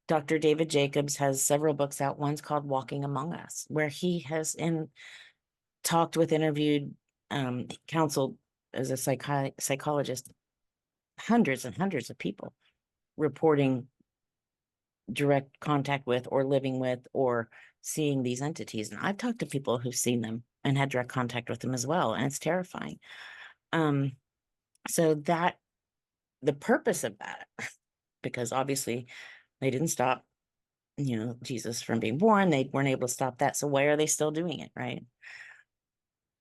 Dr. David Jacobs has several books out. One's called Walking Among Us, where he has talked with, interviewed, counseled as a psychologist, hundreds and hundreds of people, reporting direct contact with, or living with, or seeing these entities. And I've talked to people who've seen them and had direct contact with them as well, and it's terrifying. So that the purpose of that, because obviously they didn't stop, Jesus from being born, they weren't able to stop that. So why are they still doing it, right?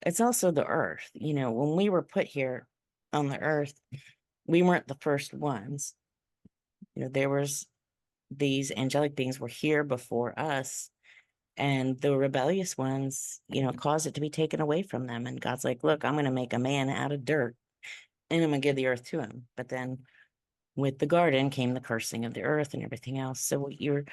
It's also the earth. When we were put here on the earth, we weren't the first ones. There was these angelic beings were here before us, and the rebellious ones, caused it to be taken away from them. And God's like, look, I'm going to make a man out of dirt, and I'm going to give the earth to him. But then with the garden came the cursing of the earth and everything else. So you're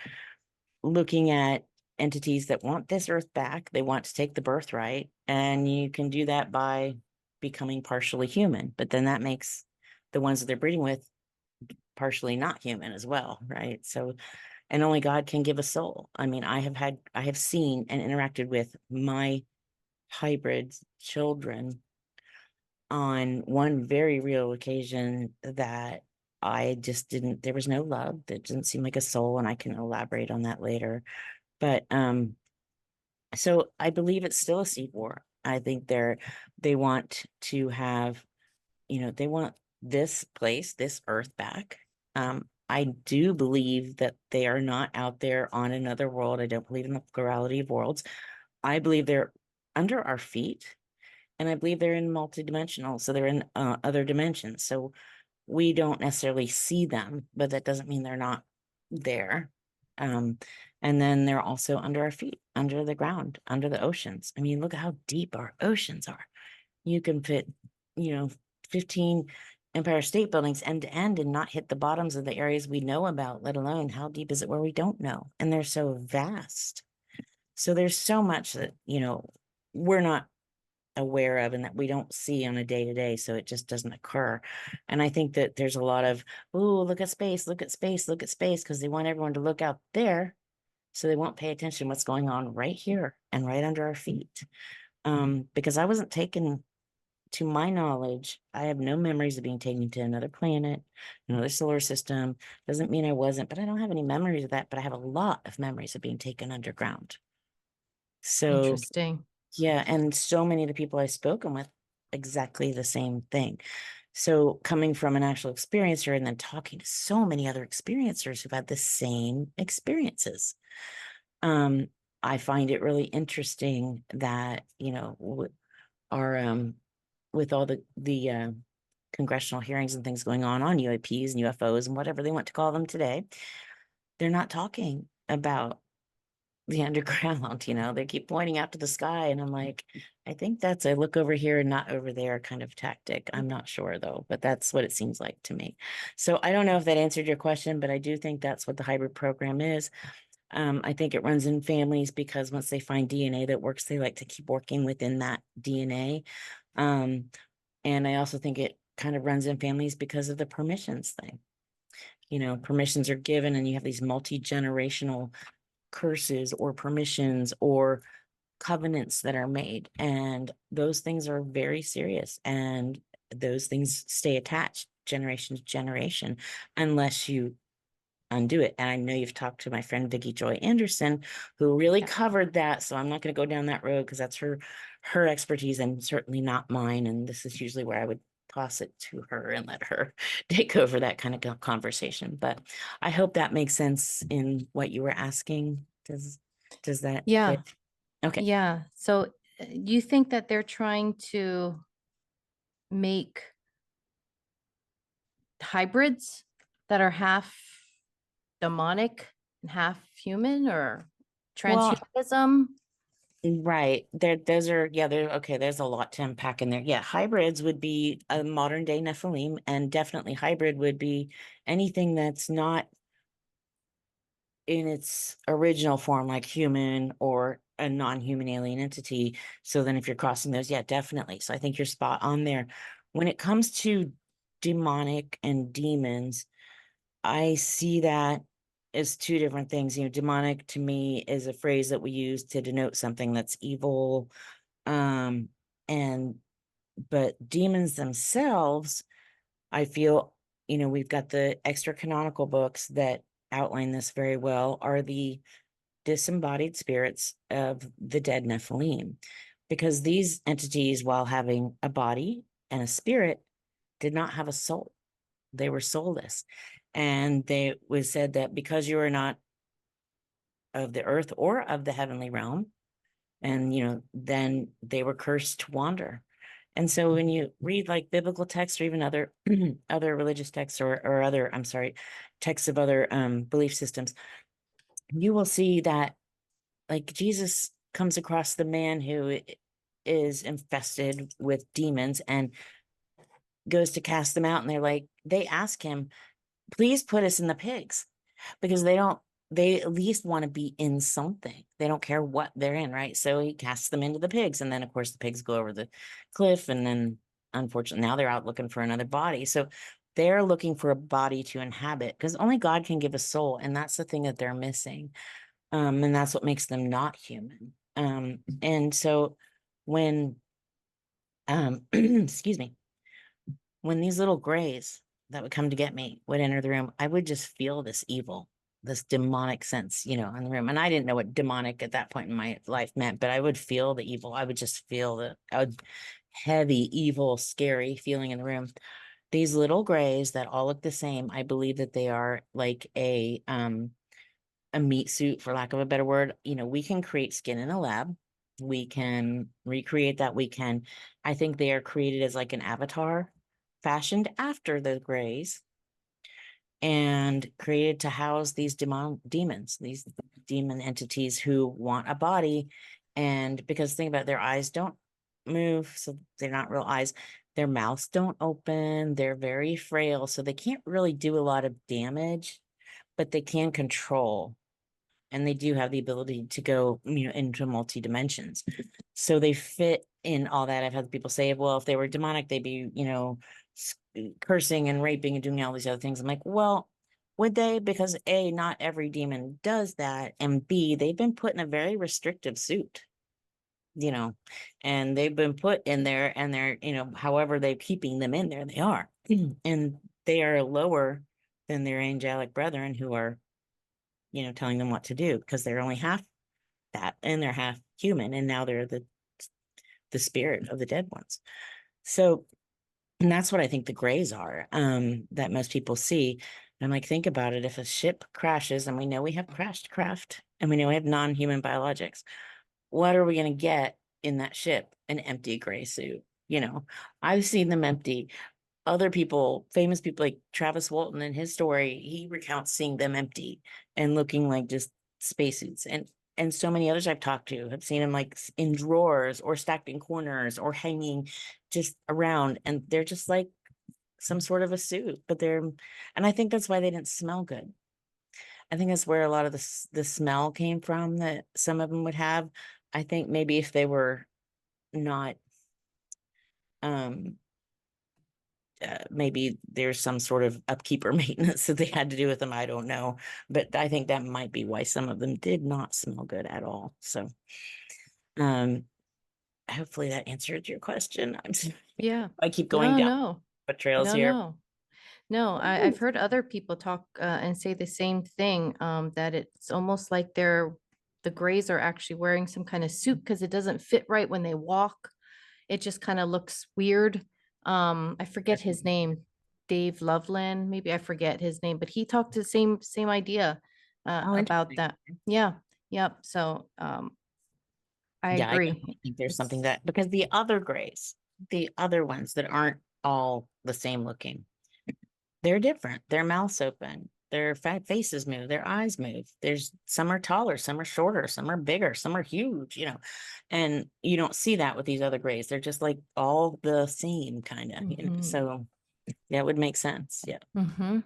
looking at entities that want this earth back. They want to take the birthright, and you can do that by becoming partially human. But then that makes the ones that they're breeding with partially not human as well, right? So, and only God can give a soul. I mean, I have seen and interacted with my hybrid children on one very real occasion that I just didn't, there was no love. That didn't seem like a soul, and I can elaborate on that later. But so I believe it's still a seed war. I think they want to have, they want this place, this earth back. I do believe that they are not out there on another world. I don't believe in the plurality of worlds. I believe they're under our feet, and I believe they're in multidimensional. So they're in other dimensions. So we don't necessarily see them, but that doesn't mean they're not there. And then they're also under our feet, under the ground, under the oceans. I mean, look at how deep our oceans are. You can fit, 15 Empire State Buildings end to end and not hit the bottoms of the areas we know about, let alone how deep is it where we don't know. And they're so vast. So there's so much that, we're not aware of and that we don't see on a day to day. So it just doesn't occur. And I think that there's a lot of, oh, look at space, look at space, look at space, because they want everyone to look out there. So they won't pay attention to what's going on right here and right under our feet. Because I wasn't taken, to my knowledge, I have no memories of being taken to another planet, another solar system. Doesn't mean I wasn't, but I don't have any memories of that. But I have a lot of memories of being taken underground. So Interesting. yeah, and so many of the people I've spoken with, exactly the same thing. So coming from an actual experiencer and then talking to so many other experiencers who've had the same experiences, I find it really interesting that, our with all the congressional hearings and things going on UAPs and UFOs and whatever they want to call them today, they're not talking about the underground. They keep pointing out to the sky, and I'm like, I think that's a look over here and not over there kind of tactic. I'm not sure though, but that's what it seems like to me. So I don't know if that answered your question, but I do think that's what the hybrid program is. I think it runs in families because once they find DNA that works, they like to keep working within that DNA. And I also think it kind of runs in families because of the permissions thing. Permissions are given, and you have these multi-generational curses or permissions or covenants that are made. And those things are very serious. And those things stay attached generation to generation unless you undo it. And I know you've talked to my friend Vicki Joy Anderson, who really covered that. So I'm not going to go down that road because that's her expertise and certainly not mine. And this is usually where I would toss it to her and let her take over that kind of conversation. But I hope that makes sense in what you were asking. Does that Yeah. fit? Okay. Yeah. So you think that they're trying to make hybrids that are half demonic and half human, or Well, transhumanism? right. They're okay. There's a lot to unpack in there. Yeah, hybrids would be a modern day Nephilim, and definitely hybrid would be anything that's not in its original form, like human or a non-human alien entity. So then if you're crossing those, yeah, definitely. So I think you're spot on there. When it comes to demonic and demons, I see that as two different things. Demonic to me is a phrase that we use to denote something that's evil. Um, and but demons themselves, I feel, we've got the extra canonical books that outline this very well, are the disembodied spirits of the dead Nephilim. Because these entities, while having a body and a spirit, did not have a soul. They were soulless. And they was said that because you are not of the earth or of the heavenly realm, and then they were cursed to wander. And so when you read like biblical texts or even other other religious texts or other, I'm sorry, texts of other belief systems, you will see that like Jesus comes across the man who is infested with demons and goes to cast them out, and they ask him, please put us in the pigs, because they at least want to be in something. They don't care what they're in, right? So he casts them into the pigs, and then of course the pigs go over the cliff, and then unfortunately now they're out looking for another body. So they're looking for a body to inhabit, because only God can give a soul, and that's the thing that they're missing. And that's what makes them not human. And so when excuse me, when these little grays that would come to get me would enter the room, I would just feel this evil, this demonic sense, in the room. And I didn't know what demonic at that point in my life meant, but I would feel the evil. I would just feel heavy, evil, scary feeling in the room. These little grays that all look the same, I believe that they are like a meat suit, for lack of a better word. We can create skin in a lab. We can recreate that. I think they are created as like an avatar fashioned after the grays and created to house these demons, these demon entities who want a body. And because think about it, their eyes don't move, so they're not real eyes. Their mouths don't open. They're very frail, so they can't really do a lot of damage, but they can control. And they do have the ability to go, into multi dimensions. So they fit in all that. I've had people say, well, if they were demonic, they'd be, cursing and raping and doing all these other things. I'm like, well, would they? Because A, not every demon does that. And B, they've been put in a very restrictive suit, and they've been put in there, and they're, however they're keeping them in there, they are. And they are lower than their angelic brethren who are telling them what to do, because they're only half that and they're half human, and now they're the spirit of the dead ones. So And that's what I think the grays are, that most people see. I'm like, think about it. If a ship crashes, and we know we have crashed craft, and we know we have non-human biologics, what are we going to get in that ship? An empty gray suit. I've seen them empty. Other people, famous people like Travis Walton in his story, he recounts seeing them empty and looking like just spacesuits. And so many others I've talked to have seen them like in drawers or stacked in corners or hanging just around, and they're just like some sort of a suit. And I think that's why they didn't smell good. I think that's where a lot of the smell came from that some of them would have. I think maybe if they were not, um, maybe there's some sort of upkeep or maintenance that they had to do with them. I don't know, but I think that might be why some of them did not smell good at all. So, um, hopefully that answered your question. Yeah. I keep going No, down no, the trails no, here. no. No, I've heard other people talk and say the same thing, that it's almost like the Greys are actually wearing some kind of suit because it doesn't fit right when they walk. It just kind of looks weird. I forget his name, Dave Loveland, maybe I forget his name, but he talked to the same idea Oh, about interesting. that. Yeah, yep. So I Yeah, I agree. definitely think there's something It's that, because the other grays, the other ones that aren't all the same looking, they're different. Their mouths open, their fat faces move, their eyes move. There's some are taller, some are shorter, some are bigger, some are huge, and you don't see that with these other grays. They're just like all the same kind of. mhm, So yeah, it would make sense. Yeah. mhm.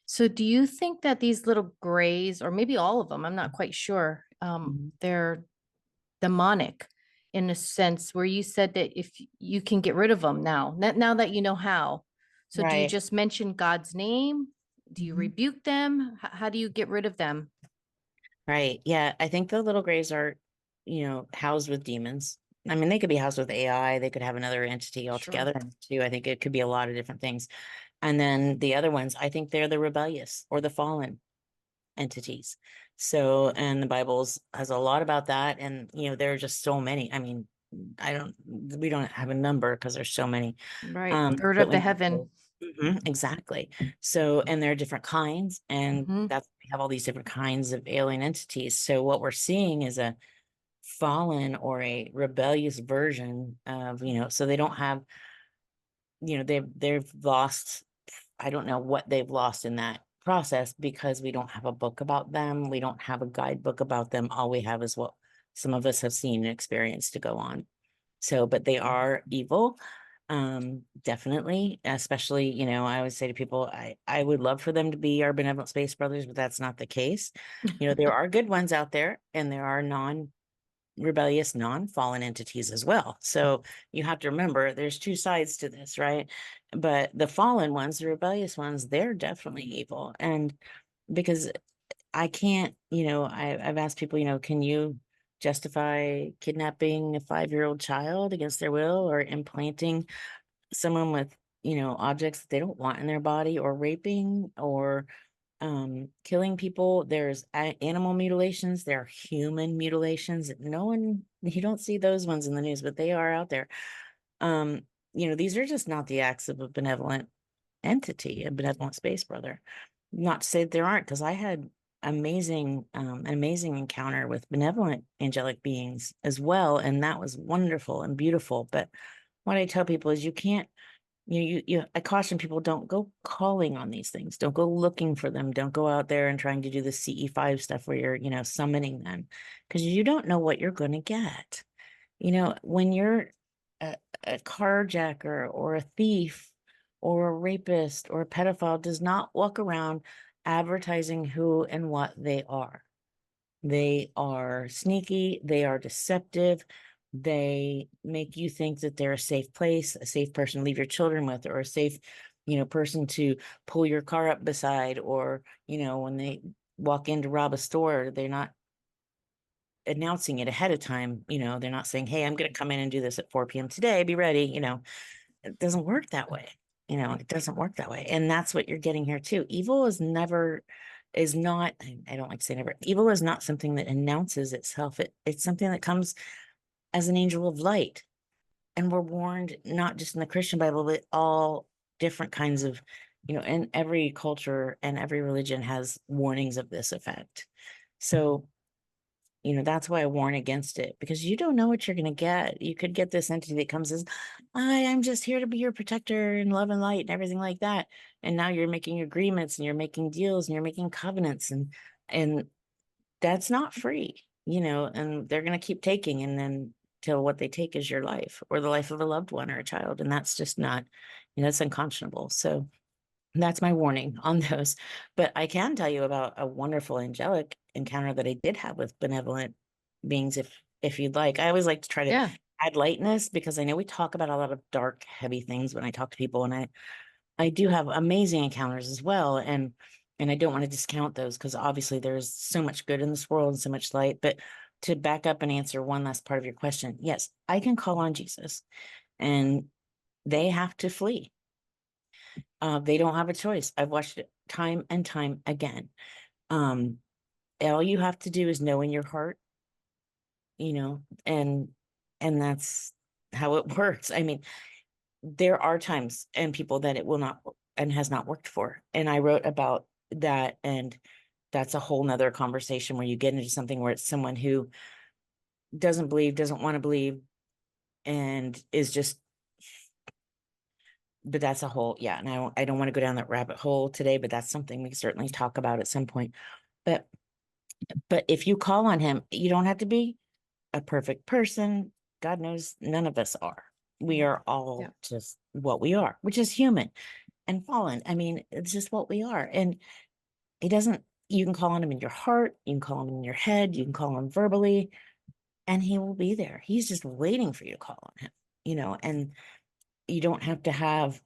So do you think that these little grays, or maybe all of them, I'm not quite sure, Mhm. they're demonic in a sense where you said that if you can get rid of them now that you know how. So do you Right. just mention God's name? Do you Mhm. rebuke them? How do you get rid of them? Right. Yeah. I think the little grays are, housed with demons. I mean, they could be housed with AI. They could have another entity Sure. altogether too. I think it could be a lot of different things. And then the other ones, I think they're the rebellious or the fallen entities. So, and the Bible's has a lot about that. And, there are just so many. I mean, we don't have a number because there's so many. Right. Third But of the when heaven. exactly. So, and there are different kinds, and Hmm. that's we have all these different kinds of alien entities. So what we're seeing is a fallen or a rebellious version of, so they don't have, they've lost, I don't know what they've lost in that process, because we don't have a book about them. We don't have a guidebook about them. All we have is what some of us have seen and experienced to go on. So, but they are evil. Definitely, especially, I always say to people, I would love for them to be our benevolent space brothers, but that's not the case. There are good ones out there, and there are rebellious, non-fallen entities as well. So you have to remember there's two sides to this, right? But the fallen ones, the rebellious ones, they're definitely evil. And because I can't, I've asked people, can you justify kidnapping a 5-year-old child against their will, or implanting someone with, objects that they don't want in their body, or raping, or killing people? There's animal mutilations, there are human mutilations. No one, you don't see those ones in the news, but they are out there. um these are just not the acts of a benevolent entity, a benevolent space brother. Not to say that there aren't, because I had an amazing encounter with benevolent angelic beings as well, and that was wonderful and beautiful. But what I tell people is, you can't, I caution people, don't go calling on these things. Don't go looking for them. Don't go out there and trying to do the CE5 stuff where you're, summoning them, because you don't know what you're going to get. When you're a carjacker or a thief or a rapist or a pedophile, does not walk around advertising who and what they are. They are sneaky, they are deceptive. They make you think that they're a safe place, a safe person to leave your children with, or a safe, person to pull your car up beside, or, when they walk in to rob a store, they're not announcing it ahead of time. They're not saying, hey, I'm going to come in and do this at 4 p.m. today, be ready. It doesn't work that way. It doesn't work that way. And that's what you're getting here too. Evil is not, I don't like to say never, evil is not something that announces itself. It's something that comes as an angel of light. and we're warned not just in the Christian Bible, but all different kinds of, and every culture and every religion has warnings of this effect. So, that's why I warn against it, because you don't know what you're going to get. You could get this entity that comes as, I'm just here to be your protector and love and light and everything like that. And now you're making agreements and you're making deals and you're making covenants, and that's not free, and they're going to keep taking. And then till what they take is your life or the life of a loved one or a child. And that's just not, that's unconscionable. So that's my warning on those. But I can tell you about a wonderful angelic encounter that I did have with benevolent beings, if you'd like. I always like to try to add lightness, because I know we talk about a lot of dark, heavy things when I talk to people, and I do have amazing encounters as well. And I don't want to discount those, because obviously there's so much good in this world and so much light. But to back up and answer one last part of your question, yes, I can call on Jesus and they have to flee. They don't have a choice. I've watched it time and time again. All you have to do is know in your heart, and that's how it works. I mean, there are times and people that it will not and has not worked for. And I wrote about that, and that's a whole nother conversation where you get into something where it's someone who doesn't believe, doesn't want to believe, and is just, but that's a whole, and I don't want to go down that rabbit hole today, but that's something we can certainly talk about at some point. But if you call on him, you don't have to be a perfect person. God knows none of us are. We are all just what we are, which is human and fallen. I mean, it's just what we are. And you can call on him in your heart, you can call him in your head, you can call him verbally, and he will be there. He's just waiting for you to call on him, and you don't have to have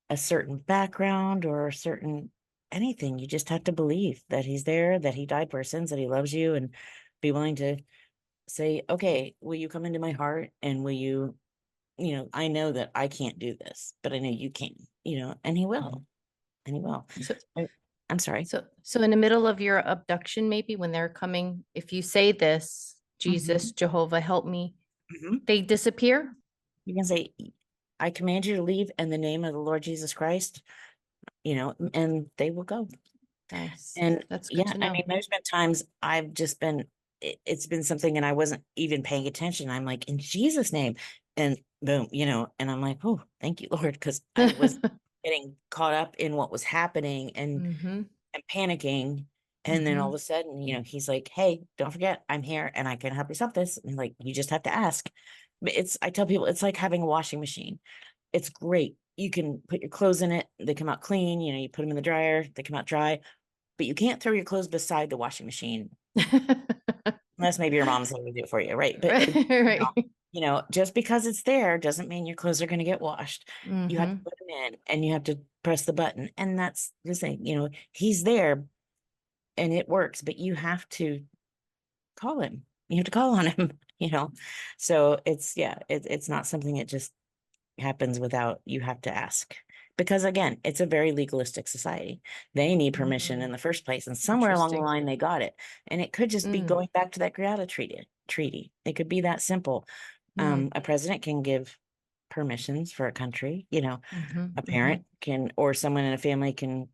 a certain background or a certain anything. You just have to believe that he's there, that he died for our sins, that he loves you, and be willing to say, okay, will you come into my heart, and will you, I know that I can't do this, but I know you can, and he will, and he will. So, I'm sorry. So in the middle of your abduction, maybe when they're coming, if you say this, Jesus, Jehovah, help me, they disappear. You can say, I command you to leave in the name of the Lord Jesus Christ, and they will go. Nice. And that's good to know. I mean, there's been times I've just been, it's been something and I wasn't even paying attention. I'm like, in Jesus' name, and boom, and I'm like, oh, thank you, Lord, because I was getting caught up in what was happening and panicking. And then all of a sudden, he's like, hey, don't forget, I'm here and I can help you stop this. And like, you just have to ask. But I tell people, it's like having a washing machine. It's great. You can put your clothes in it. They come out clean. You put them in the dryer, they come out dry, but you can't throw your clothes beside the washing machine. Unless maybe your mom's going to do it for you. Right. But, just because it's there doesn't mean your clothes are going to get washed. You have to put them in and you have to press the button. And that's the thing, he's there and it works, but you have to call him. You have to call on him, So it's not something that just happens without, you have to ask. Because again, it's a very legalistic society. They need permission in the first place. And somewhere along the line, they got it. And it could just be going back to that Greada treaty. It could be that simple. A president can give permissions for a country, a parent can, or someone in a family can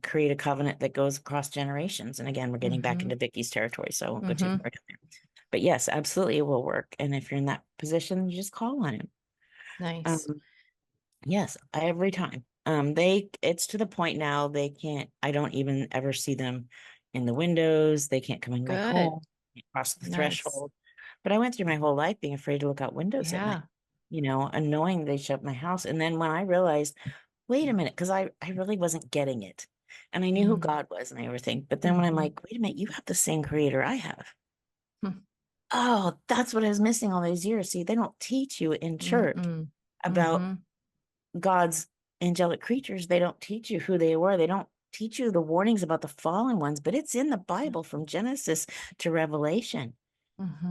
create a covenant that goes across generations. And again, we're getting back into Vicky's territory, so I won't go too far down there. But yes, absolutely, it will work. And if you're in that position, you just call on him. Nice. Yes, every time. It's to the point now they can't, I don't even ever see them in the windows. They can't come in my home, cross the threshold. But I went through my whole life being afraid to look out windows at night, and knowing they shut my house. And then when I realized, wait a minute, because I really wasn't getting it. And I knew who God was and everything. But then when I'm like, wait a minute, you have the same creator I have. Oh, that's what I was missing all these years. See, they don't teach you in church about God's angelic creatures. They don't teach you who they were. They don't teach you the warnings about the fallen ones, but it's in the Bible from Genesis to Revelation.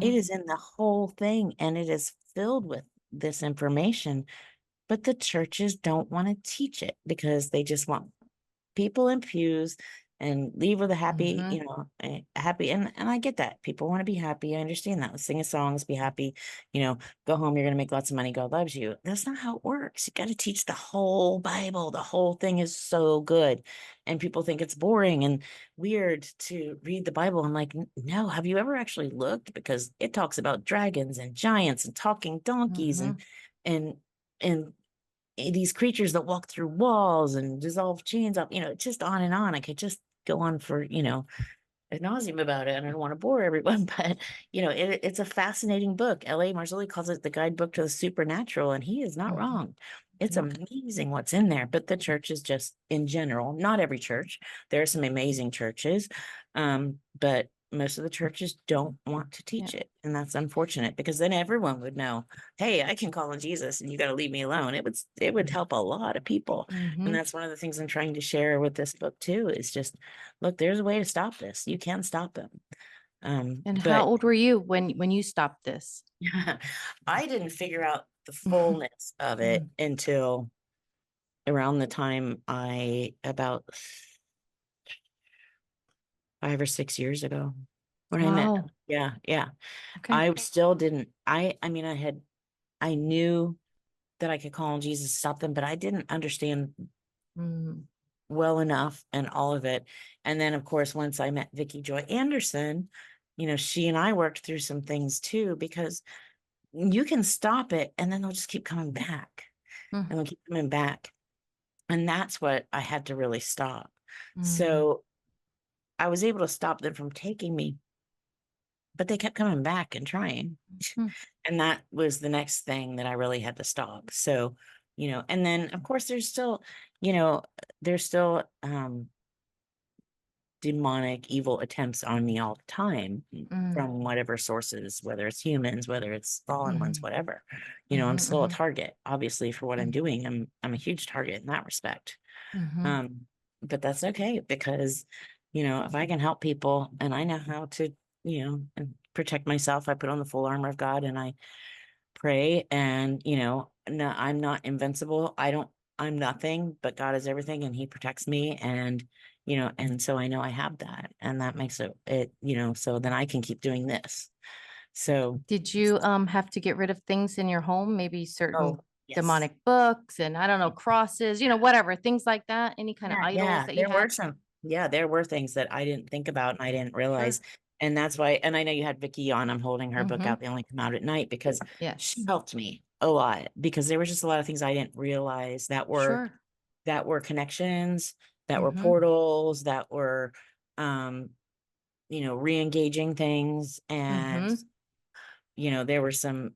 It is in the whole thing, and it is filled with this information. But the churches don't want to teach it because they just want people in pews and leave with a happy, Mm-hmm. you know, happy. And I get that. People want to be happy. I understand that. Let's sing a song, let's be happy, you know, go home, you're going to make lots of money. God loves you. That's not how it works. You got to teach the whole Bible. The whole thing is so good. And people think it's boring and weird to read the Bible. I'm like, no, have you ever actually looked? Because it talks about dragons and giants and talking donkeys Mm-hmm. and, and these creatures that walk through walls and dissolve chains up, you know, just on and on. I could just go on for, you know, ad nauseum about it, and I don't want to bore everyone, but you know, it's a fascinating book. L.A. Marzulli calls it the guidebook to the supernatural, and he is not Mm-hmm. wrong. It's Nope. amazing what's in there, but the church is just in general, not every church. There are some amazing churches, but most of the churches don't want to Yeah. teach it, and that's unfortunate because then everyone would know, hey, I can call on Jesus, and you got to leave me alone. It would help a lot of people, and Mm-hmm. that's one of the things I'm trying to share with this book too. Is just look, there's a way to stop this. You can stop them. And how But old were you when you stopped this? I didn't figure out the fullness of it Mm. until around the time about 5 or 6 years ago, when I met him. Wow. Yeah, yeah. Okay. I still didn't, I mean, I knew that I could call on Jesus to stop them, but I didn't understand Mm. well enough and all of it. And then, of course, once I met Vicky Joy Anderson, you know, she and I worked through some things too, because you can stop it and then they'll just keep coming back Mm. and they'll keep coming back. And that's what I had to really stop. Mm. So I was able to stop them from taking me, but they kept coming back and trying. Mm. And that was the next thing that I really had to stop. So, you know, and then of course there's still, you know, there's still demonic evil attempts on me all the time Mm. from whatever sources, whether it's humans, whether it's fallen ones, Mm. whatever. You know, I'm Mhm, still a mhm, target, obviously, for what I'm mm, doing. I'm a huge target in that respect. mhm, Um, but that's okay because, you know, if I can help people and I know how to, you know, and protect myself, I put on the full armor of God and I pray and, you know, no, I'm not invincible. I'm nothing, but God is everything and he protects me. And, you know, and so I know I have that and that makes it, you know, so then I can keep doing this. So, Did you have to get rid of things in your home, maybe certain oh, yes. demonic books and I don't know, crosses, whatever, things like that? Any kind of Yeah, idols yeah, that you there were had? some. Yeah, there were things that I didn't think about and I didn't realize. Sure. And that's why, and I know you had Vicky on. I'm holding her book Mm-hmm. out. They only come out at night because she Yes. helped me a lot because there was just a lot of things I didn't realize Sure. that were connections, that were Mm-hmm. portals, that were um, you know, re-engaging things. And, Mm-hmm. you know, there were some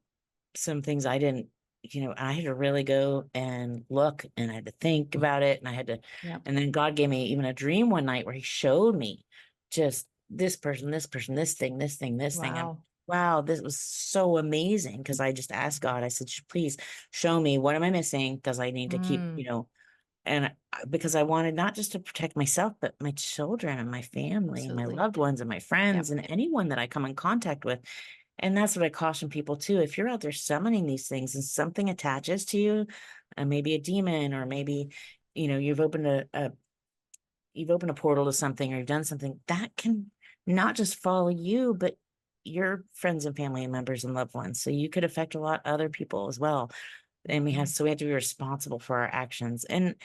things I didn't, you know, I had to really go and look and I had to think about it and I had to, Yep. and then God gave me even a dream one night where he showed me just this person, this thing, this thing, this thing. And Wow. wow, this was so amazing because I just asked God, I said, please show me what am I missing? Because I need to keep, Mm, you know, and because I wanted not just to protect myself, but my children and my family and my absolutely. loved ones and my friends Yep. and anyone that I come in contact with. And that's what I caution people too. If you're out there summoning these things and something attaches to you, maybe a demon, or maybe, you know, you've opened a portal to something or you've done something that can not just follow you, but your friends and family members and loved ones. So you could affect a lot of other people as well. And Mhm. we have to be responsible for our actions. And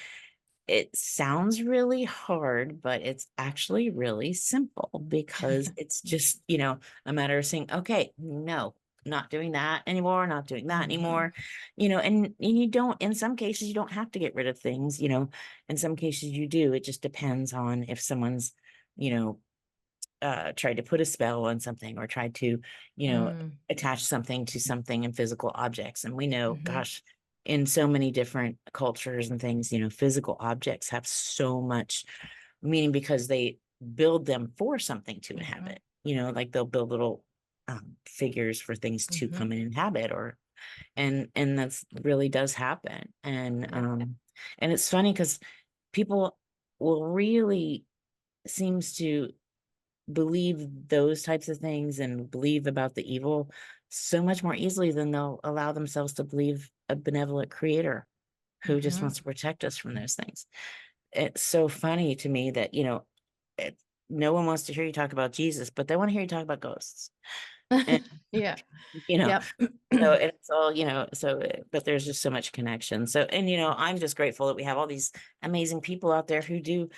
it sounds really hard, but it's actually really simple because it's just, you know, a matter of saying, okay, no, not doing that anymore, not doing that Mhm. anymore, you know, and you don't, in some cases, you don't have to get rid of things, you know, in some cases you do. It just depends on if someone's, you know, tried to put a spell on something or tried to, you know, Mm, attach something to something in physical objects. And we know, mhm. gosh, in so many different cultures and things, you know, physical objects have so much meaning because they build them for something to Mhm. inhabit. You know, like they'll build little figures for things to Mhm. come and inhabit, or and that's really does happen. Yeah. And it's funny because people will really seems to believe those types of things and believe about the evil so much more easily than they'll allow themselves to believe a benevolent creator who just Mhm. wants to protect us from those things. It's so funny to me that, you know, no one wants to hear you talk about Jesus, but they want to hear you talk about ghosts. And, Yeah. you know, Yep. so it's all, so, but there's just so much connection. So, and, I'm just grateful that we have all these amazing people out there who do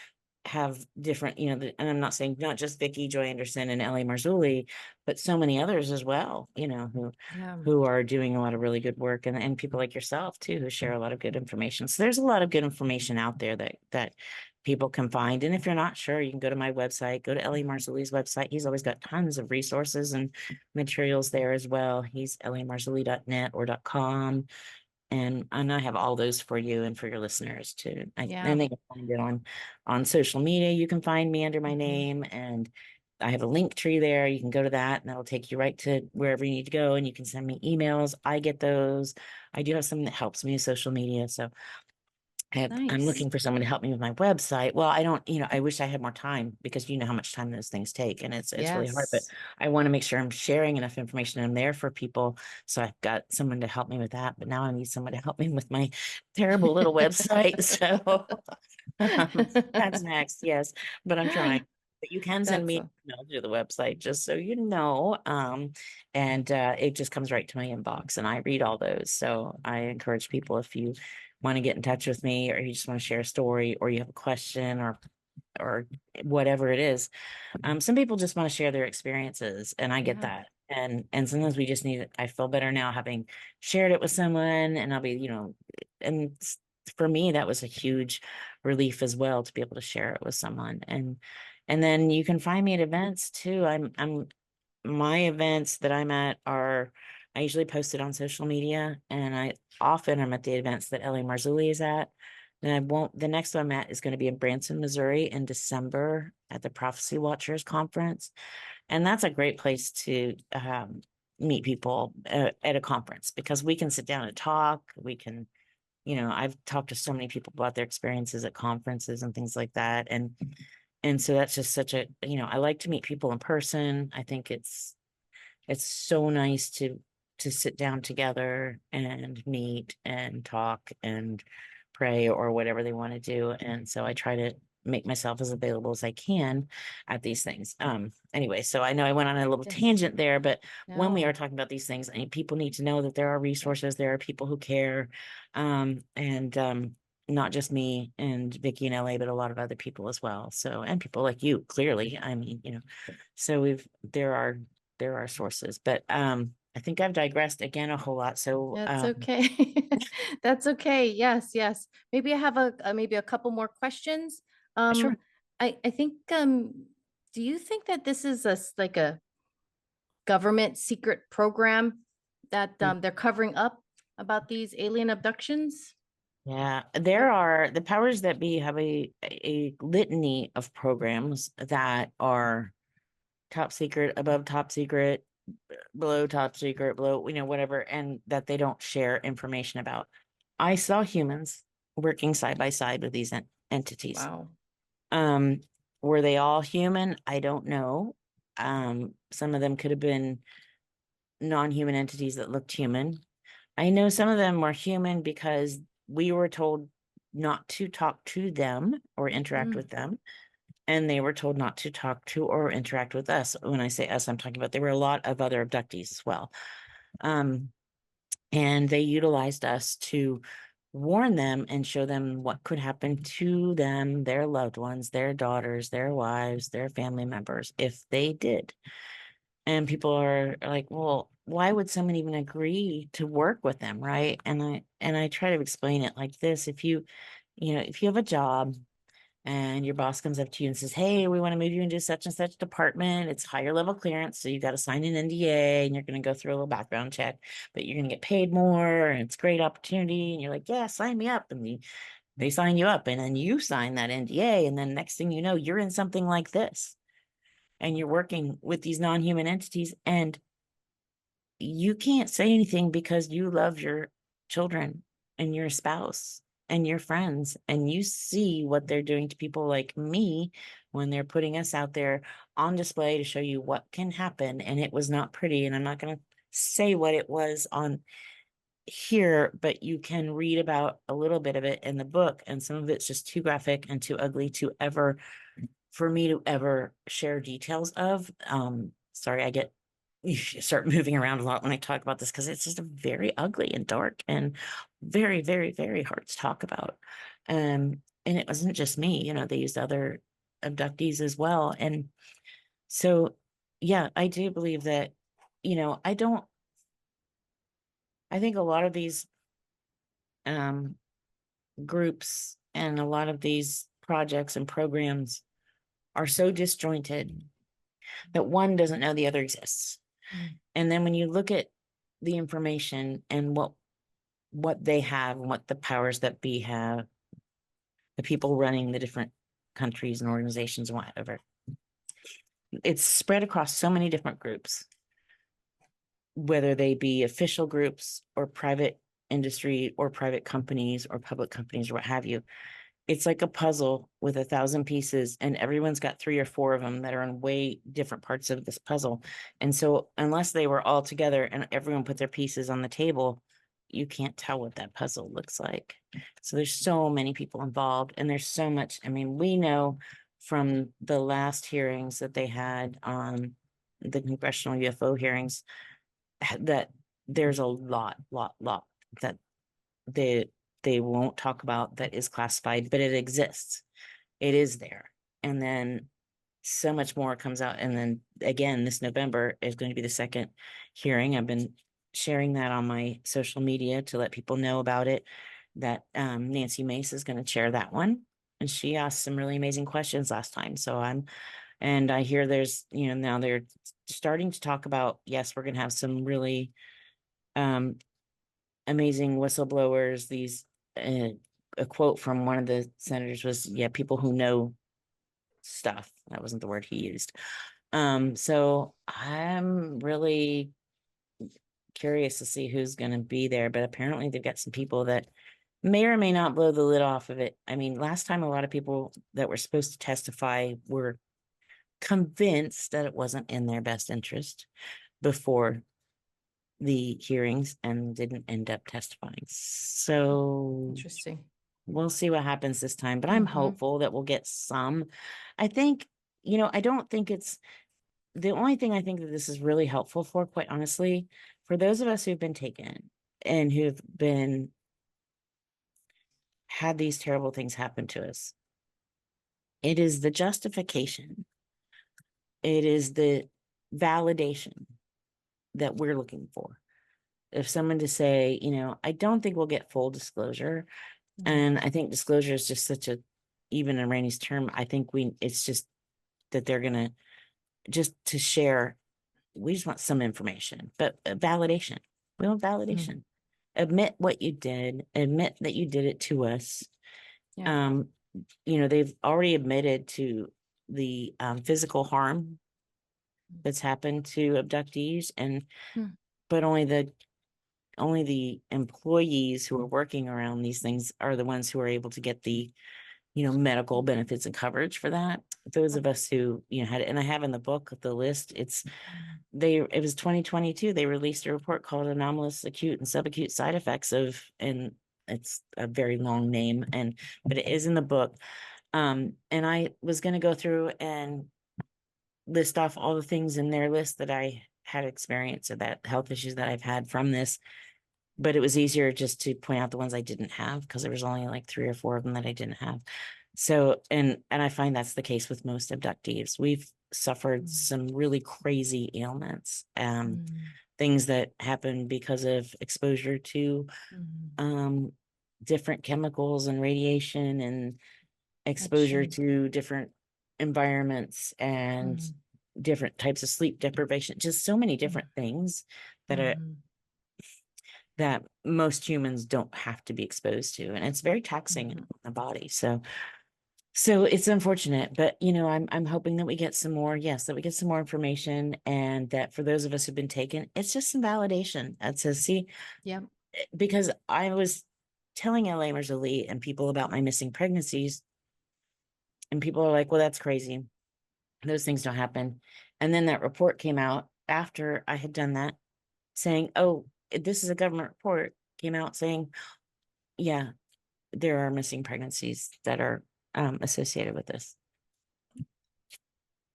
have different, and I'm not saying not just Vicky Joy Anderson and Ellie Marzulli, but so many others as well, Yeah. who are doing a lot of really good work, and people like yourself too, who share a lot of good information. So there's a lot of good information out there that people can find. And if you're not sure, you can go to my website, go to Ellie Marzulli's website. He's always got tons of resources and materials there as well. He's elliemarzulli.net or .com. And I have all those for you and for your listeners too. Yeah. And they can find it on social media. You can find me under my name, and I have a link tree there. You can go to that, and that'll take you right to wherever you need to go. And you can send me emails. I get those. I do have something that helps me with social media. So I'm Nice. looking for someone to help me with my website. Well, I don't, I wish I had more time, because you know how much time those things take, and it's really hard, but Yes. I want to make sure I'm sharing enough information in there for people. So I've got someone to help me with that, but now I need someone to help me with my terrible little website. So that's next. Yes, but I'm trying. But you can send That's me an email to the website, just so you know. And it just comes right to my inbox, and I read all those. So I encourage people, if you want to get in touch with me, or you just want to share a story, or you have a question, or whatever it is. Some people just want to share their experiences, and I get yeah. that. And sometimes we just need it. I feel better now having shared it with someone, and I'll be, and for me, that was a huge relief as well, to be able to share it with someone. And then you can find me at events too. My events that I'm at I usually post it on social media, and I often am at the events that Ellie Marzulli is at. And the next one I'm at is going to be in Branson, Missouri in December at the Prophecy Watchers Conference. And that's a great place to meet people at a conference, because we can sit down and talk. We can, I've talked to so many people about their experiences at conferences and things like that. And so that's just such I like to meet people in person. I think it's so nice to sit down together and meet and talk and pray, or whatever they want to do. And so I try to make myself as available as I can at these things. Anyway, so I know I went on a little Yes. tangent there, but when we No. are talking about these things, people need to know that there are resources, there are people who care. And not just me and Vicky and LA, but a lot of other people as well. So, and people like you, clearly. I mean, so there are sources, but I think I've digressed again a whole lot. So That's okay. That's okay. Yes, yes. Maybe I have maybe a couple more questions. sure. I think do you think that this is like a government secret program that they're covering up about these alien abductions? Yeah, there are the powers that be have a litany of programs that are top secret, above top secret, below top secret, below, whatever, and that they don't share information about. I saw humans working side by side with these entities. Wow. Um, were they all human? I don't know. Some of them could have been non-human entities that looked human. I know some of them were human because we were told not to talk to them or interact with them. And they were told not to talk to or interact with us. When I say us, I'm talking about there were a lot of other abductees as well. And they utilized us to warn them and show them what could happen to them, their loved ones, their daughters, their wives, their family members, if they did. And people are like, well, why would someone even agree to work with them, right? And I try to explain it like this: if if you have a job and your boss comes up to you and says, hey, we want to move you into such and such department, it's higher level clearance, so you got to sign an NDA, and you're going to go through a little background check, but you're going to get paid more, and it's a great opportunity, and you're like, yeah, sign me up. And they sign you up, and then you sign that NDA, and then next thing you know, you're in something like this, and you're working with these non-human entities, and you can't say anything because you love your children and your spouse and your friends, and you see what they're doing to people like me when they're putting us out there on display to show you what can happen. And it was not pretty, and I'm not going to say what it was on here, but you can read about a little bit of it in the book, and some of it's just too graphic and too ugly to ever for me to ever share details of. Sorry, you start moving around a lot when I talk about this because it's just a very ugly and dark and very, very, very hard to talk about. And it wasn't just me, they used other abductees as well. And so, yeah, I do believe that, I think a lot of these um, groups and a lot of these projects and programs are so disjointed that one doesn't know the other exists. And then when you look at the information and what they have and what the powers that be have, the people running the different countries and organizations and whatever, it's spread across so many different groups, whether they be official groups or private industry or private companies or public companies or what have you. It's like a puzzle with 1,000 pieces, and everyone's got 3 or 4 of them that are in way different parts of this puzzle. And so unless they were all together and everyone put their pieces on the table, you can't tell what that puzzle looks like. So there's so many people involved, and there's so much. I mean, we know from the last hearings that they had on the congressional UFO hearings that there's a lot that they won't talk about that is classified, but it exists. It is there. And then so much more comes out. And then again, this November is going to be the second hearing. I've been sharing that on my social media to let people know about it, that Nancy Mace is going to chair that one. And she asked some really amazing questions last time. And I hear there's, now they're starting to talk about, yes, we're going to have some really amazing whistleblowers. A quote from one of the senators was, yeah, people who know stuff. That wasn't the word he used. So I'm really curious to see who's going to be there, but apparently they've got some people that may or may not blow the lid off of it. I mean, last time a lot of people that were supposed to testify were convinced that it wasn't in their best interest before the hearings and didn't end up testifying. So Interesting. we'll see what happens this time, but I'm hopeful that we'll get some. I think, I don't think it's the only thing I think that this is really helpful for, quite honestly, for those of us who've been taken and who've had these terrible things happen to us. It is the justification. It is the validation that we're looking for. If someone to say, I don't think we'll get full disclosure. And I think disclosure is just even in Rainey's term, I think it's just that they're going to just to share. We just want some information, but validation. We want validation. Admit what you did, admit that you did it to us. Yeah. They've already admitted to the physical harm that's happened to abductees but only the employees who are working around these things are the ones who are able to get the medical benefits and coverage for that. Those of us who had it, and I have in the book the list. It was 2022. They released a report called Anomalous Acute and Subacute Side Effects and it's a very long name, but it is in the book. And I was going to go through and list off all the things in their list that I had experience of, that health issues that I've had from this. But it was easier just to point out the ones I didn't have, because there was only like 3 or 4 of them that I didn't have. So, and I find that's the case with most abductees. We've suffered some really crazy ailments, things that happen because of exposure to different chemicals and radiation and exposure to different environments and different types of sleep deprivation, just so many different things that most humans don't have to be exposed to. And it's very taxing on the body. So it's unfortunate, but I'm hoping that we get some more, that we get some more information, and that for those of us who've been taken, it's just some validation that says, see, because I was telling LA Elite and people about my missing pregnancies, and people are like, well, that's crazy. Those things don't happen. And then that report came out after I had done that, saying, oh, this is a government report, came out saying, yeah, there are missing pregnancies that are associated with this.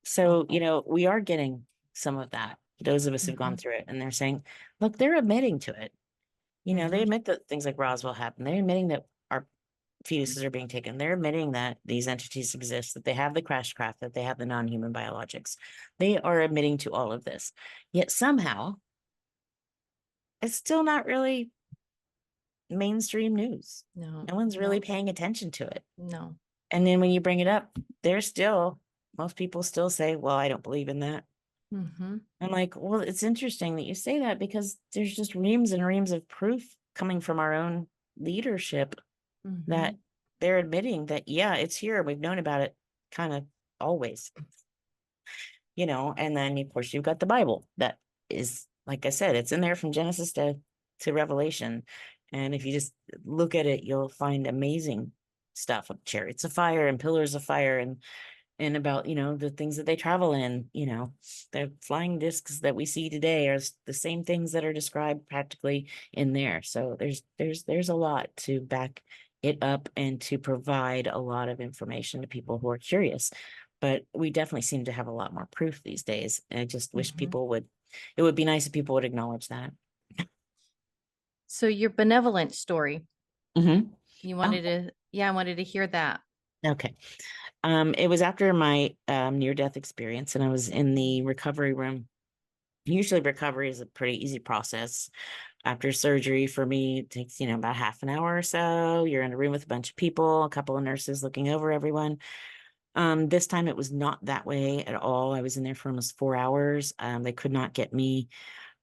So, we are getting some of that. Those of us who've gone Mm-hmm. through it, and they're saying, look, they're admitting to it. They Mm-hmm. admit that things like Roswell happened. They're admitting that our fetuses are being taken. They're admitting that these entities exist, that they have the crash craft, that they have the non-human biologics. They are admitting to all of this. Yet somehow it's still not really mainstream news. No, No one's really no, paying attention to it. no. And then when you bring it up, most people still say, well, I don't believe in that. Mm-hmm. I'm like, well, it's interesting that you say that because there's just reams and reams of proof coming from our own leadership Mm-hmm. that they're admitting that, yeah, it's here. We've known about it kind of always, and then of course you've got the Bible that is, like I said, it's in there from Genesis to Revelation. And if you just look at it, you'll find amazing stuff of chariots of fire and pillars of fire and about, the things that they travel in, the flying discs that we see today are the same things that are described practically in there. So there's a lot to back it up and to provide a lot of information to people who are curious. But we definitely seem to have a lot more proof these days. And I just wish Mm-hmm. it would be nice if people would acknowledge that. So your benevolent story, Mm-hmm. you Oh, wanted to, yeah, I wanted to hear that. okay. It was after my near-death experience, and I was in the recovery room. Usually recovery is a pretty easy process. After surgery, for me, it takes, about half an hour or so. You're in a room with a bunch of people, a couple of nurses looking over everyone. This time it was not that way at all. I was in there for almost 4 hours. They could not get me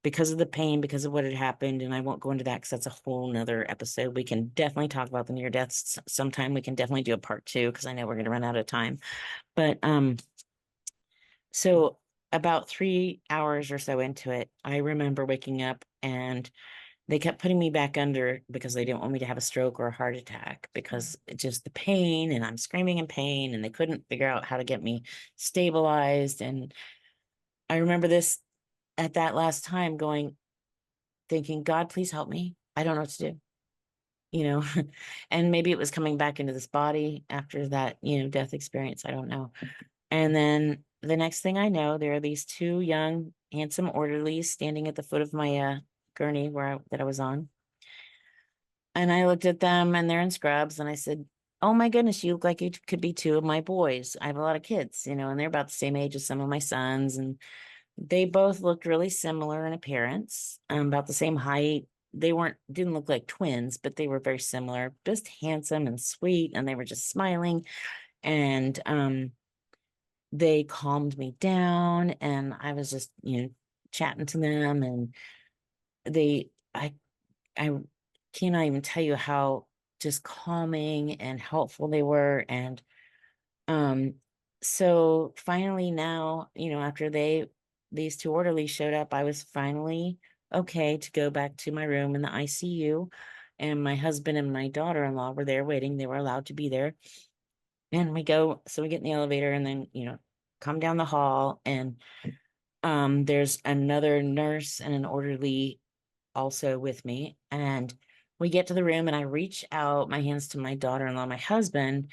because of the pain, because of what had happened. And I won't go into that because that's a whole nother episode. We can definitely talk about the near deaths sometime. We can definitely do a part two because I know we're going to run out of time. But so about 3 hours or so into it, I remember waking up and they kept putting me back under because they didn't want me to have a stroke or a heart attack because just the pain and I'm screaming in pain and they couldn't figure out how to get me stabilized. And I remember this at that last time thinking, God, please help me. I don't know what to do, you know, and maybe it was coming back into this body after that, death experience. I don't know. And then the next thing I know, there are these two young, handsome orderlies standing at the foot of my gurney that I was on. And I looked at them and they're in scrubs and I said, oh my goodness, you look like you could be two of my boys. I have a lot of kids, and they're about the same age as some of my sons. And they both looked really similar in appearance, about the same height. They didn't look like twins, but they were very similar, just handsome and sweet. And they were just smiling. And they calmed me down and I was just, chatting to them and they I cannot even tell you how just calming and helpful they were. And um so finally now, after these two orderlies showed up, I was finally okay to go back to my room in the ICU. And my husband and my daughter-in-law were there waiting. They were allowed to be there. And we get in the elevator and then, come down the hall and there's another nurse and an orderly also with me. And we get to the room and I reach out my hands to my daughter-in-law, my husband,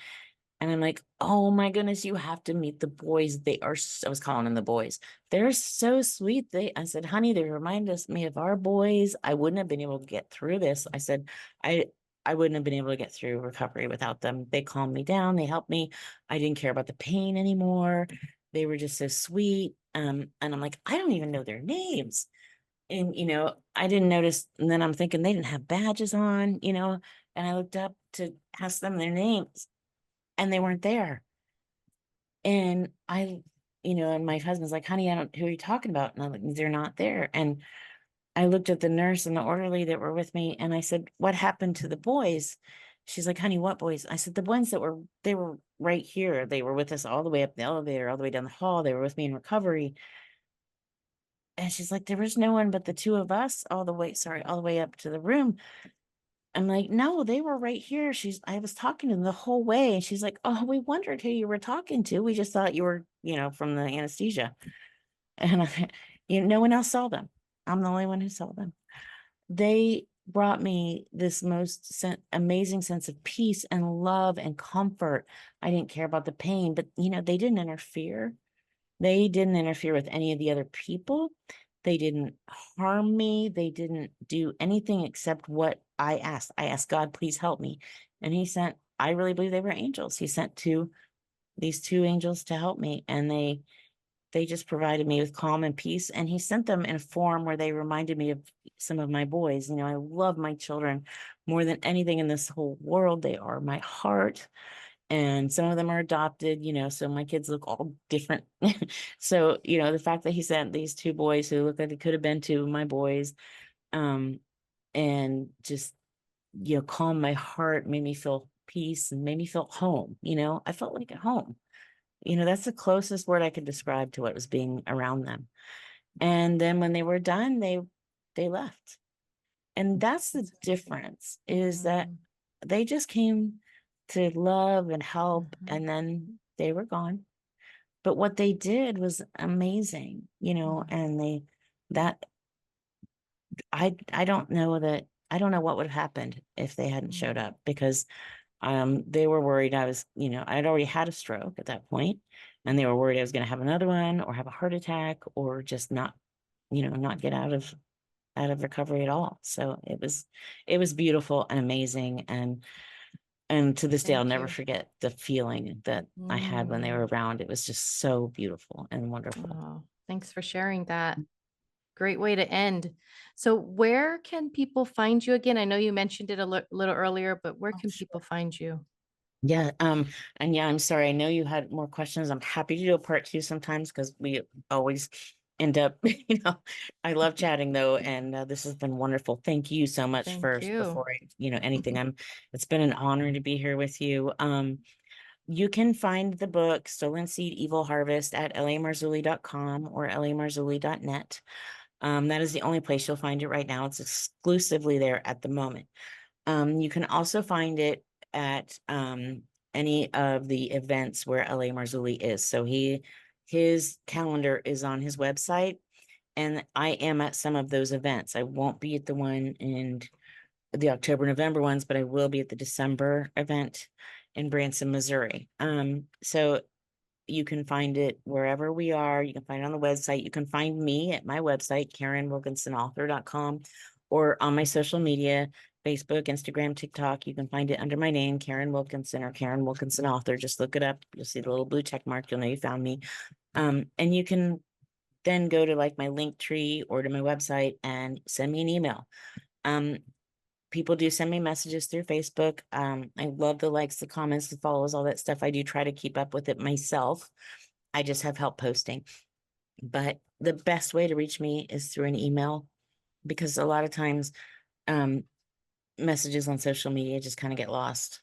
and I'm like, oh my goodness, you have to meet the boys. I was calling them the boys. They're so sweet. I said, honey, they remind me of our boys. I wouldn't have been able to get through this. I said, I wouldn't have been able to get through recovery without them. They calmed me down. They helped me. I didn't care about the pain anymore. They were just so sweet. And I'm like, I don't even know their names. And, I didn't notice. And then I'm thinking they didn't have badges on, and I looked up to ask them their names and they weren't there. And and my husband's like, honey, who are you talking about? And I'm like, they're not there. And I looked at the nurse and the orderly that were with me and I said, what happened to the boys? She's like, honey, what boys? I said, the ones they were right here. They were with us all the way up the elevator, all the way down the hall. They were with me in recovery. And she's like, there was no one but the two of us all the way up to the room. I'm like, no, they were right here. I was talking to them the whole way. And she's like, oh, we wondered who you were talking to. We just thought you were, from the anesthesia. And no one else saw them. I'm the only one who saw them. They brought me this amazing sense of peace and love and comfort. I didn't care about the pain, but, they didn't interfere. They didn't interfere with any of the other people. They didn't harm me. They didn't do anything except what I asked. I asked God, please help me. And he sent, I really believe they were angels. He sent these two angels to help me. And they just provided me with calm and peace. And he sent them in a form where they reminded me of some of my boys. You know, I love my children more than anything in this whole world. They are my heart. And some of them are adopted, you know, so my kids look all different. So, you know, the fact that he sent these two boys who looked like they could have been two of my boys, and just, you know, calmed my heart, made me feel peace and made me feel home. You know, I felt like at home. You know, that's the closest word I could describe to what was being around them. And then when they were done, they left. And that's the difference, is that they just came to love and help, and then they were gone. But what they did was amazing, you know, and I don't know what would have happened if they hadn't showed up, because they were worried I was, you know, I'd already had a stroke at that point, and they were worried I was going to have another one or have a heart attack or just not, you know, not get out of recovery at all. So it was beautiful and amazing, and to this day I'll never forget the feeling that I had when they were around. It was just so beautiful and wonderful. Oh, thanks for sharing that. Great way to end. So where can people find you again? I know you mentioned it a little earlier, but where can people find you? Yeah. And yeah, I'm sorry. I know you had more questions. I'm happy to do a part 2 sometimes, because we always end up, you know, I love chatting though. And this has been wonderful. Thank you so much. Thank you. Before you know anything, it's been an honor to be here with you. You can find the book Stolen Seed, Evil Harvest at lamarzulli.com or lamarzulli.net. That is the only place you'll find it right now. It's exclusively there at the moment. You can also find it at any of the events where L.A. Marzulli is. So his calendar is on his website, and I am at some of those events. I won't be at the one in the October, November ones, but I will be at the December event in Branson, Missouri. So you can find it wherever we are. You can find it on the website. You can find me at my website, KarinWilkinsonAuthor.com, or on my social media, Facebook, Instagram, TikTok. You can find it under my name, Karin Wilkinson, or Karin Wilkinson Author. Just look it up. You'll see the little blue check mark. You'll know you found me. And you can then go to like my link tree or to my website and send me an email. People do send me messages through Facebook. I love the likes, the comments, the follows, all that stuff. I do try to keep up with it myself. I just have help posting. But the best way to reach me is through an email, because a lot of times messages on social media just kind of get lost,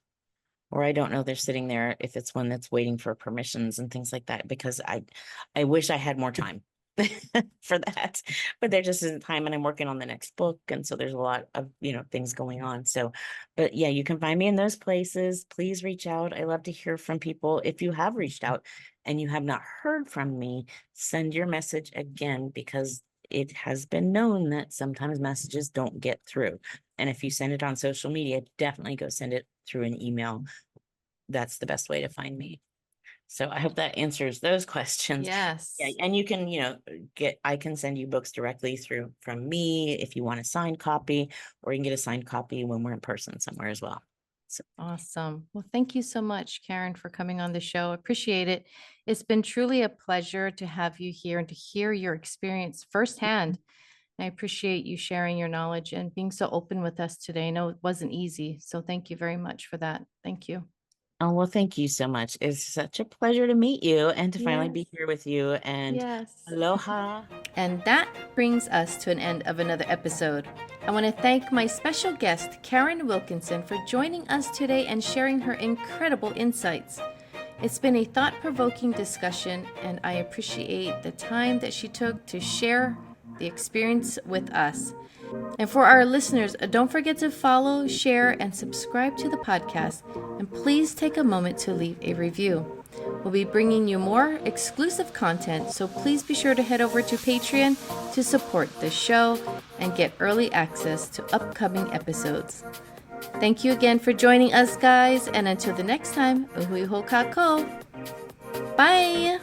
or I don't know they're sitting there if it's one that's waiting for permissions and things like that, because I wish I had more time for that, but there just isn't time, and I'm working on the next book, and so there's a lot of, you know, things going on. So, but yeah, you can find me in those places. Please reach out. I love to hear from people. If you have reached out and you have not heard from me, send your message again, because it has been known that sometimes messages don't get through. And if you send it on social media, definitely go send it through an email. That's the best way to find me. So I hope that answers those questions. Yes. Yeah, and you can, you know, I can send you books directly from me if you want a signed copy, or you can get a signed copy when we're in person somewhere as well. So Awesome. Well, thank you so much, Karin, for coming on the show. Appreciate it. It's been truly a pleasure to have you here and to hear your experience firsthand. I appreciate you sharing your knowledge and being so open with us today. I know it wasn't easy, so thank you very much for that. Thank you. oh, well, thank you so much. It's such a pleasure to meet you and to finally be here with you. And aloha. And that brings us to an end of another episode. I want to thank my special guest, Karin Wilkinson, for joining us today and sharing her incredible insights. It's been a thought-provoking discussion, and I appreciate the time that she took to share the experience with us. And for our listeners, don't forget to follow, share, and subscribe to the podcast. And please take a moment to leave a review. We'll be bringing you more exclusive content, so please be sure to head over to Patreon to support the show and get early access to upcoming episodes. Thank you again for joining us, guys, and until the next time, uhui hō kākou. Bye!